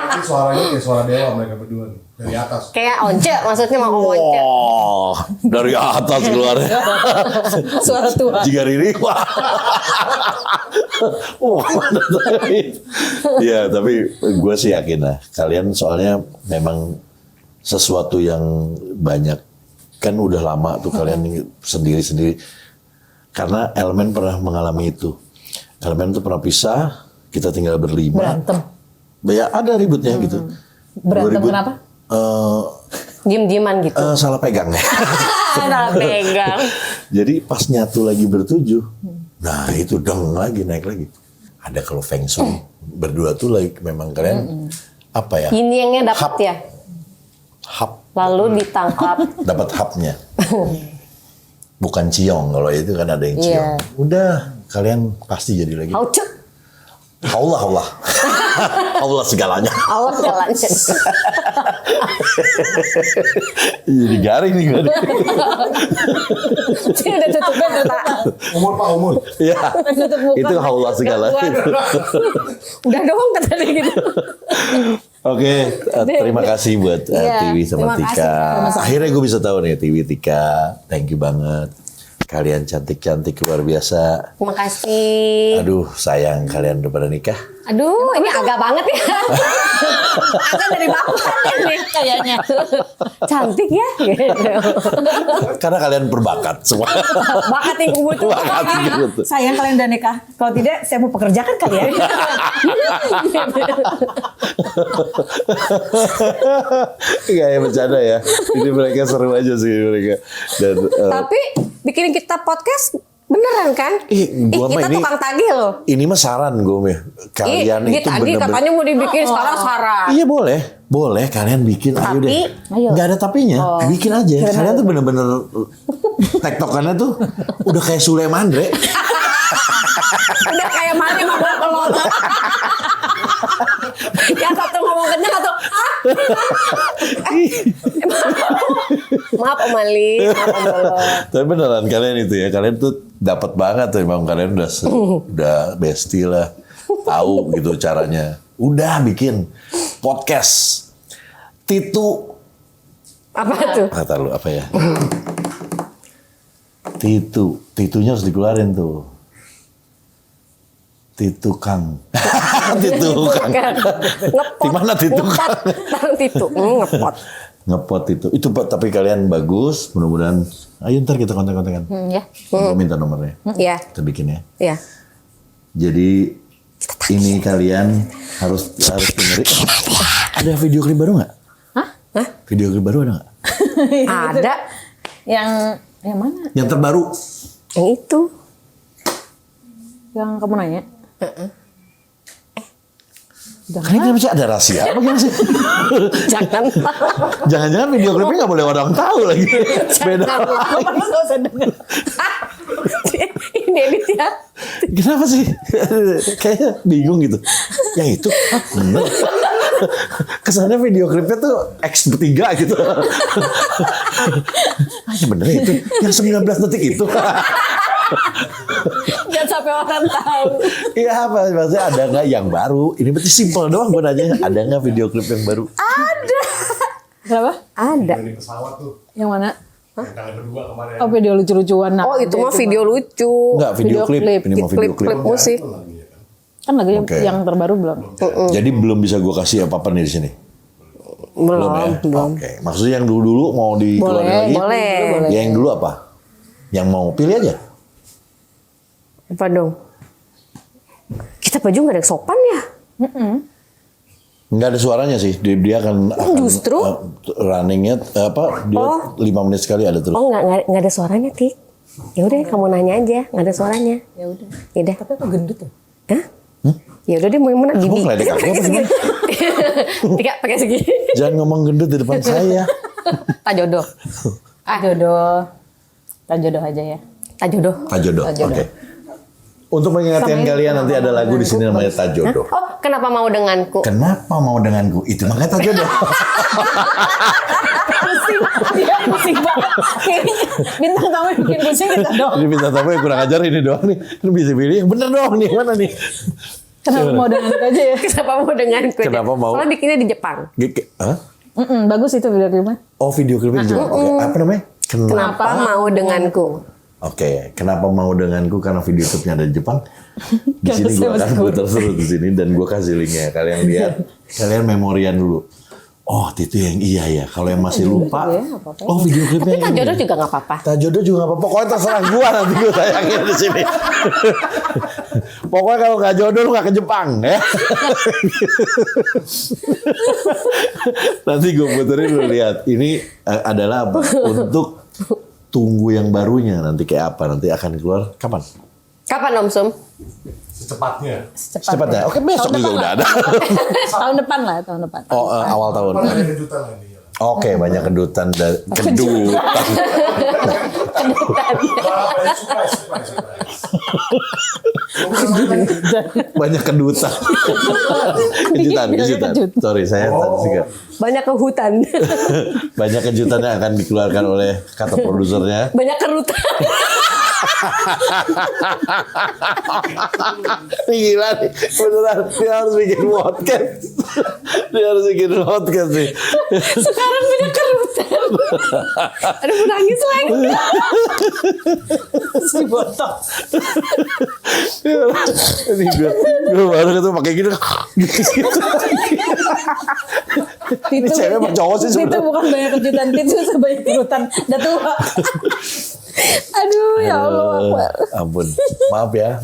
[SPEAKER 4] Tapi suaranya kayak suara dewa mereka berdua nih dari atas.
[SPEAKER 3] Kayak Once, maksudnya mau Once.
[SPEAKER 2] Oh, dari atas keluarnya.
[SPEAKER 1] Suara tua.
[SPEAKER 2] Jika Riri, wah. Ya, tapi gue sih yakin lah. Kalian soalnya memang sesuatu yang banyak. Kan udah lama tuh kalian sendiri-sendiri. Karena Elemen pernah mengalami itu. Elemen tuh pernah pisah, kita tinggal berlima.
[SPEAKER 1] Berantem.
[SPEAKER 2] Ya ada ributnya gitu.
[SPEAKER 1] Berantem kenapa?
[SPEAKER 3] Diem-dieman gitu.
[SPEAKER 2] salah pegang ya.
[SPEAKER 3] Salah pegang.
[SPEAKER 2] Jadi pas nyatu lagi bertujuh, nah itu dong lagi naik lagi. Ada kalau feng shui berdua tuh lagi memang kalian apa ya?
[SPEAKER 3] Ini yang dapat
[SPEAKER 2] Hap.
[SPEAKER 3] ya.
[SPEAKER 2] Hap,
[SPEAKER 3] Lalu ditangkap.
[SPEAKER 2] dapat hapnya. Bukan ciong, kalau itu kan ada yang ciong.
[SPEAKER 1] Iya.
[SPEAKER 2] Udah, kalian pasti jadi lagi.
[SPEAKER 3] Aucuk.
[SPEAKER 2] Allah. Allah segalanya.
[SPEAKER 3] Allah jalannya.
[SPEAKER 2] Jadi garing nih gue.
[SPEAKER 3] Saya udah tutupin tuh, Pak.
[SPEAKER 4] Umur Pak, umur.
[SPEAKER 2] Iya.
[SPEAKER 1] Tutup muka.
[SPEAKER 2] Itu Allah segalanya.
[SPEAKER 3] Udah dong kata dia gitu.
[SPEAKER 2] Oke, terima kasih buat
[SPEAKER 1] Iya,
[SPEAKER 2] Tiwi sama
[SPEAKER 1] terima kasih,
[SPEAKER 2] Tika.
[SPEAKER 1] sama-sama.
[SPEAKER 2] Akhirnya gue bisa tahu nih Tiwi, Tika. Thank you banget. Kalian cantik-cantik luar biasa.
[SPEAKER 3] Terima kasih.
[SPEAKER 2] Aduh, sayang kalian udah pada nikah.
[SPEAKER 3] Aduh, ini agak banget ya. Agak dari bawah nih kayaknya. Cantik ya. Gitu.
[SPEAKER 2] Karena kalian berbakat semua.
[SPEAKER 3] Bakat yang kubutuh.
[SPEAKER 2] Bakat gitu.
[SPEAKER 1] Sayang kalian udah nikah. Kalau tidak, saya mau pekerjakan kalian.
[SPEAKER 2] Kayak bercanda ya. Ini mereka seru aja sih mereka. Dan
[SPEAKER 3] Tapi bikin kita podcast beneran kan?
[SPEAKER 2] Gua mah
[SPEAKER 3] Kita
[SPEAKER 2] ini-
[SPEAKER 3] tukang tagih loh.
[SPEAKER 2] ini mah saran gue mah. Kalian
[SPEAKER 3] Ih,
[SPEAKER 2] itu
[SPEAKER 3] tadi
[SPEAKER 2] bener-bener.
[SPEAKER 3] katanya mau dibikin sekarang saran.
[SPEAKER 2] Iya boleh kalian bikin ayo
[SPEAKER 3] Tapi,
[SPEAKER 2] deh. Nggak ada tapinya, bikin aja. Kalian tuh bener-bener tektokannya tuh udah kayak Sule Mandre.
[SPEAKER 3] Udah kayak mati ngomong pelot. Yang satu ngomong kenceng, satu maaf Om Ali, maaf Om Lolo.
[SPEAKER 2] Tapi beneran kalian itu ya, kalian tuh dapat banget tuh, emang kalian udah bestie lah, tahu gitu caranya. Udah bikin podcast.
[SPEAKER 3] Apa tuh?
[SPEAKER 2] Kata lu apa ya? Titunya harus dikeluarin tuh. Titukang. Titukang.
[SPEAKER 3] Ngepot.
[SPEAKER 2] Di mana titukang?
[SPEAKER 3] Taruh titu. Ngepot.
[SPEAKER 2] Ngepot itu tapi kalian bagus, mudah-mudahan. Ayo ntar kita kontak-kontakan.
[SPEAKER 1] Ya.
[SPEAKER 2] Gue minta nomornya.
[SPEAKER 3] Iya,
[SPEAKER 2] Kita bikin ya.
[SPEAKER 3] iya.
[SPEAKER 2] Jadi ini kalian harus dengerin. Ada video klip baru nggak?
[SPEAKER 1] Hah?
[SPEAKER 2] Video klip baru ada nggak?
[SPEAKER 3] Ada
[SPEAKER 1] Yang mana?
[SPEAKER 2] Yang terbaru.
[SPEAKER 3] yang itu.
[SPEAKER 1] Yang kamu nanya?
[SPEAKER 2] Kalian kenapa sih ada rahasia? Apa gimana sih?
[SPEAKER 3] Jangan.
[SPEAKER 2] Jangan-jangan video klipnya nggak boleh orang tahu lagi. Beda.
[SPEAKER 3] Jangan.
[SPEAKER 1] Gak usah denger.
[SPEAKER 3] Ini edit ya.
[SPEAKER 2] Kenapa sih? Kayaknya bingung gitu. Yang itu? Hah, bener. Kesannya video klipnya tuh X3 gitu. Ah, ya bener itu. Yang 19 detik itu.
[SPEAKER 3] Jangan sampai orang tahu.
[SPEAKER 2] Iya apa? Maksudnya ada nggak yang baru? Ini berarti simple doang gue nanya. Ada nggak video klip yang baru?
[SPEAKER 3] Ada.
[SPEAKER 1] Kenapa?
[SPEAKER 3] Ada.
[SPEAKER 4] Dari pesawat tuh.
[SPEAKER 1] Yang mana?
[SPEAKER 4] Yang kalian berdua kemarin.
[SPEAKER 1] Oh, video lucu-lucuan. Nah,
[SPEAKER 3] Oh, itu mah video lucu.
[SPEAKER 2] Enggak, video
[SPEAKER 1] Video
[SPEAKER 2] klip.
[SPEAKER 1] klip.
[SPEAKER 2] Ini mau video klip.
[SPEAKER 3] Klip musik.
[SPEAKER 4] Itu lagi ya kan.
[SPEAKER 1] Kan lagi
[SPEAKER 2] Oke.
[SPEAKER 1] yang terbaru belum.
[SPEAKER 2] Jadi belum bisa gue kasih apa-apa nih di sini.
[SPEAKER 3] Belum,
[SPEAKER 2] ya?
[SPEAKER 3] belum.
[SPEAKER 2] Oke. Maksudnya yang dulu mau dikeluarin lagi?
[SPEAKER 3] Boleh.
[SPEAKER 2] Yang dulu apa? Yang mau pilih aja.
[SPEAKER 3] Apa dong? Kita baju nggak ada yang sopan ya?
[SPEAKER 2] Nggak ada suaranya sih. Dia akan
[SPEAKER 3] Justru?
[SPEAKER 2] runningnya apa? Dia 5 menit sekali ada terus.
[SPEAKER 3] Oh nggak ada suaranya Tik. Ya udah kamu nanya aja, nggak ada suaranya.
[SPEAKER 1] Ya udah.
[SPEAKER 3] Ya udah.
[SPEAKER 1] Tapi aku gendut ya.
[SPEAKER 3] Hah? Ya udah deh mau yang mana?
[SPEAKER 2] Kamu
[SPEAKER 3] Gini.
[SPEAKER 2] ngeledek aku apa gimana?
[SPEAKER 3] Tika pakai segini.
[SPEAKER 2] Jangan ngomong gendut di depan saya.
[SPEAKER 3] Tak jodoh.
[SPEAKER 1] Jodoh. Tak jodoh aja ya.
[SPEAKER 3] Tak jodoh.
[SPEAKER 2] Tajodoh. Oke. Untuk mengingatkan kalian nanti ada lagu di sini namanya Tajodoh.
[SPEAKER 3] Oh kenapa mau denganku?
[SPEAKER 2] Kenapa mau denganku? Itu makanya Tajodoh.
[SPEAKER 1] Dia pusing banget. Kayaknya bintang tamu yang bikin pusing kita dong.
[SPEAKER 2] Ini bintang tamu yang kurang ajar ini doang nih. Ini bisa pilih yang bener dong nih. Mana nih?
[SPEAKER 1] Kenapa mau dengan itu aja ya?
[SPEAKER 3] Kenapa mau denganku?
[SPEAKER 2] Kenapa mau?
[SPEAKER 3] Soalnya bikinnya di Jepang.
[SPEAKER 2] Hah?
[SPEAKER 1] Bagus itu video klipnya.
[SPEAKER 2] Oh video klipnya di Jepang. Oke. Apa namanya?
[SPEAKER 3] Kenapa mau denganku?
[SPEAKER 2] Oke, kenapa mau denganku karena video klipnya ada di Jepang. Di
[SPEAKER 1] Karena
[SPEAKER 2] sini gue
[SPEAKER 1] saya
[SPEAKER 2] akan
[SPEAKER 1] masih
[SPEAKER 2] putar terus di sini dan gue kasih linknya. Kalian lihat, kalian memorian dulu. Oh, itu yang iya ya. Kalau yang masih lupa, oh video klipnya.
[SPEAKER 3] Tapi tak jodoh juga nggak apa-apa.
[SPEAKER 2] Tak jodoh juga nggak apa-apa. Pokoknya terserah gua nanti gua tayangin di sini. Pokoknya kalau nggak jodoh lu nggak ke Jepang ya. Nanti gua puterin lu lihat. Ini adalah apa? Untuk tunggu yang barunya nanti kayak apa? Nanti akan keluar kapan?
[SPEAKER 3] Kapan Om Sum?
[SPEAKER 4] Secepatnya.
[SPEAKER 2] Secepatnya. Oke, besok juga udah ada.
[SPEAKER 1] Tahun depan lah, tahun depan.
[SPEAKER 2] Oh, awal tahun.
[SPEAKER 4] Apa ada kejutan lagi?
[SPEAKER 2] Oke, banyak kedutan dan kedutan. Banyak kedutan. kejutan. Sorry, saya juga.
[SPEAKER 3] Banyak ke hutan.
[SPEAKER 2] Banyak kejutan yang akan dikeluarkan oleh kata produsernya.
[SPEAKER 3] Banyak kerutan.
[SPEAKER 2] Gila nih, beneran. Dia harus bikin podcast. Dia harus bikin podcast nih.
[SPEAKER 3] Sekarang banyak kerutan. Aduh, mau nangis lagi.
[SPEAKER 1] Si botok.
[SPEAKER 2] Ini gue baru ketemu pakai gini. Ini cewek apa cowok sih
[SPEAKER 1] Itu
[SPEAKER 2] sebenarnya?
[SPEAKER 1] bukan banyak kejutan, itu sebanyak kejutan. Udah tua. Aduh, ya Allah.
[SPEAKER 2] Ampun, maaf ya.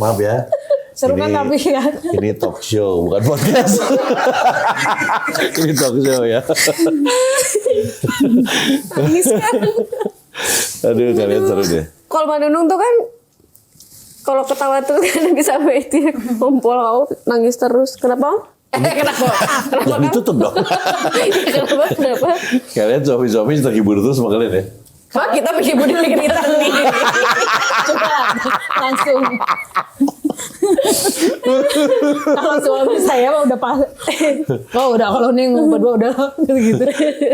[SPEAKER 1] Seru kan tapi kan.
[SPEAKER 2] Ini talk show, bukan podcast. Ini talk show ya.
[SPEAKER 3] Nangis kan.
[SPEAKER 2] Aduh, kalian seru deh.
[SPEAKER 3] Kalau Mbak Nunung tuh kan kalau ketawa tuh kan bisa sampai dia kumpul nangis terus. Kenapa Om? Kenapa?
[SPEAKER 2] Jangan ditutup dong.
[SPEAKER 3] Kenapa?
[SPEAKER 2] Kalian suami-suami terhibur terus sama kalian ya?
[SPEAKER 3] Wah, kita menghibur diri kita sendiri.
[SPEAKER 1] Coba langsung. Kalau suami saya mah udah pas. Oh udah kalau nih berdua udah gitu.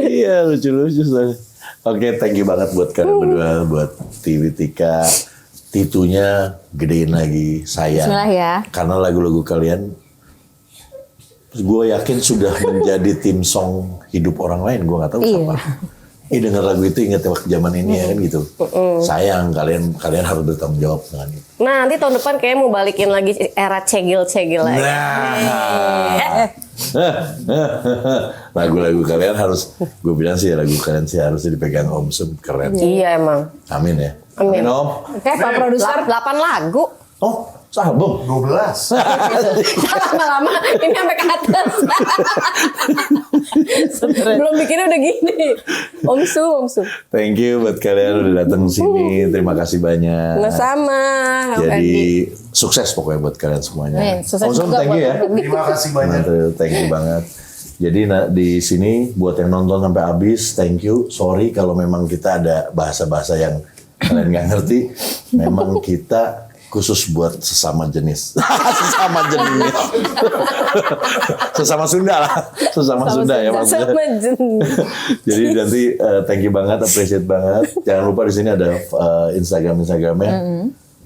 [SPEAKER 2] Iya, lucu-lucu. Oke, thank you banget buat kalian berdua, buat TV Tika. Titunya gedein lagi sayang.
[SPEAKER 1] Bismillah ya.
[SPEAKER 2] Karena lagu-lagu kalian gue yakin sudah menjadi tim song hidup orang lain. Gue nggak tahu siapa. Dengar lagu itu ingat waktu zaman ini ya kan gitu. Sayang, kalian harus bertanggung jawab dengan itu.
[SPEAKER 3] Nah, nanti tahun depan kayak mau balikin lagi era cegil-cegil lagi.
[SPEAKER 2] Lagu-lagu kalian harus, gue bilang sih lagu kalian sih harusnya dipegang Om Sum, keren.
[SPEAKER 3] Iya emang.
[SPEAKER 2] Amin ya.
[SPEAKER 3] Amin.
[SPEAKER 2] Om.
[SPEAKER 1] Oke, Pak Produser.
[SPEAKER 3] 8 lagu.
[SPEAKER 2] Oh, album.
[SPEAKER 4] 12.
[SPEAKER 3] Lama-lama ini sampai ke atas. Belum bikinnya udah gini. Om Sum.
[SPEAKER 2] Thank you buat kalian udah datang sini. Terima kasih banyak.
[SPEAKER 3] Nggak sama.
[SPEAKER 2] Jadi sukses pokoknya buat kalian semuanya.
[SPEAKER 1] Sukses
[SPEAKER 2] Om Sum,
[SPEAKER 1] juga
[SPEAKER 2] thank you ya.
[SPEAKER 4] Terima kasih banyak.
[SPEAKER 2] Thank you banget. Jadi di sini buat yang nonton sampai habis, thank you. Sorry kalau memang kita ada bahasa-bahasa yang kalian nggak ngerti. Memang kita khusus buat sesama jenis. Sesama jenis. Sesama Sunda lah. Sesama Sunda ya maksudnya.
[SPEAKER 3] Sama jenis.
[SPEAKER 2] Jadi nanti thank you banget, appreciate banget. Jangan lupa di sini ada Instagramnya.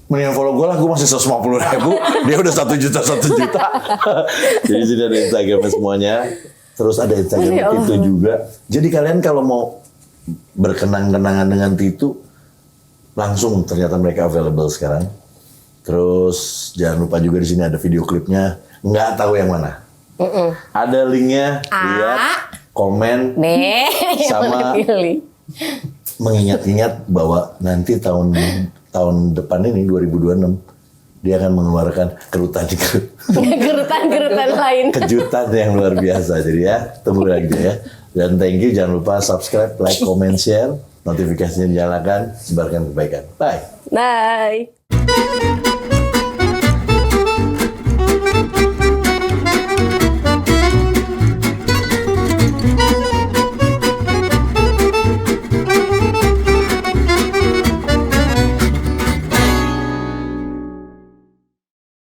[SPEAKER 2] Mendingan follow gue lah, gue masih 150.000. Dia udah 1 juta. Jadi di sini ada Instagramnya semuanya. Terus ada Instagram Titu juga. Jadi kalian kalau mau berkenang-kenangan dengan Titu, langsung ternyata mereka available sekarang. Terus jangan lupa juga di sini ada video klipnya. Nggak tahu yang mana. Ada linknya, lihat, komen, sama mengingat-ingat bahwa nanti tahun depan ini 2026 dia akan mengeluarkan kerutan
[SPEAKER 3] lain.
[SPEAKER 2] kejutan yang luar biasa. Jadi ya tunggu lagi ya. Dan thank you, jangan lupa subscribe, like, comment, share, notifikasinya dinyalakan, sebarkan kebaikan. Bye.
[SPEAKER 3] Bye.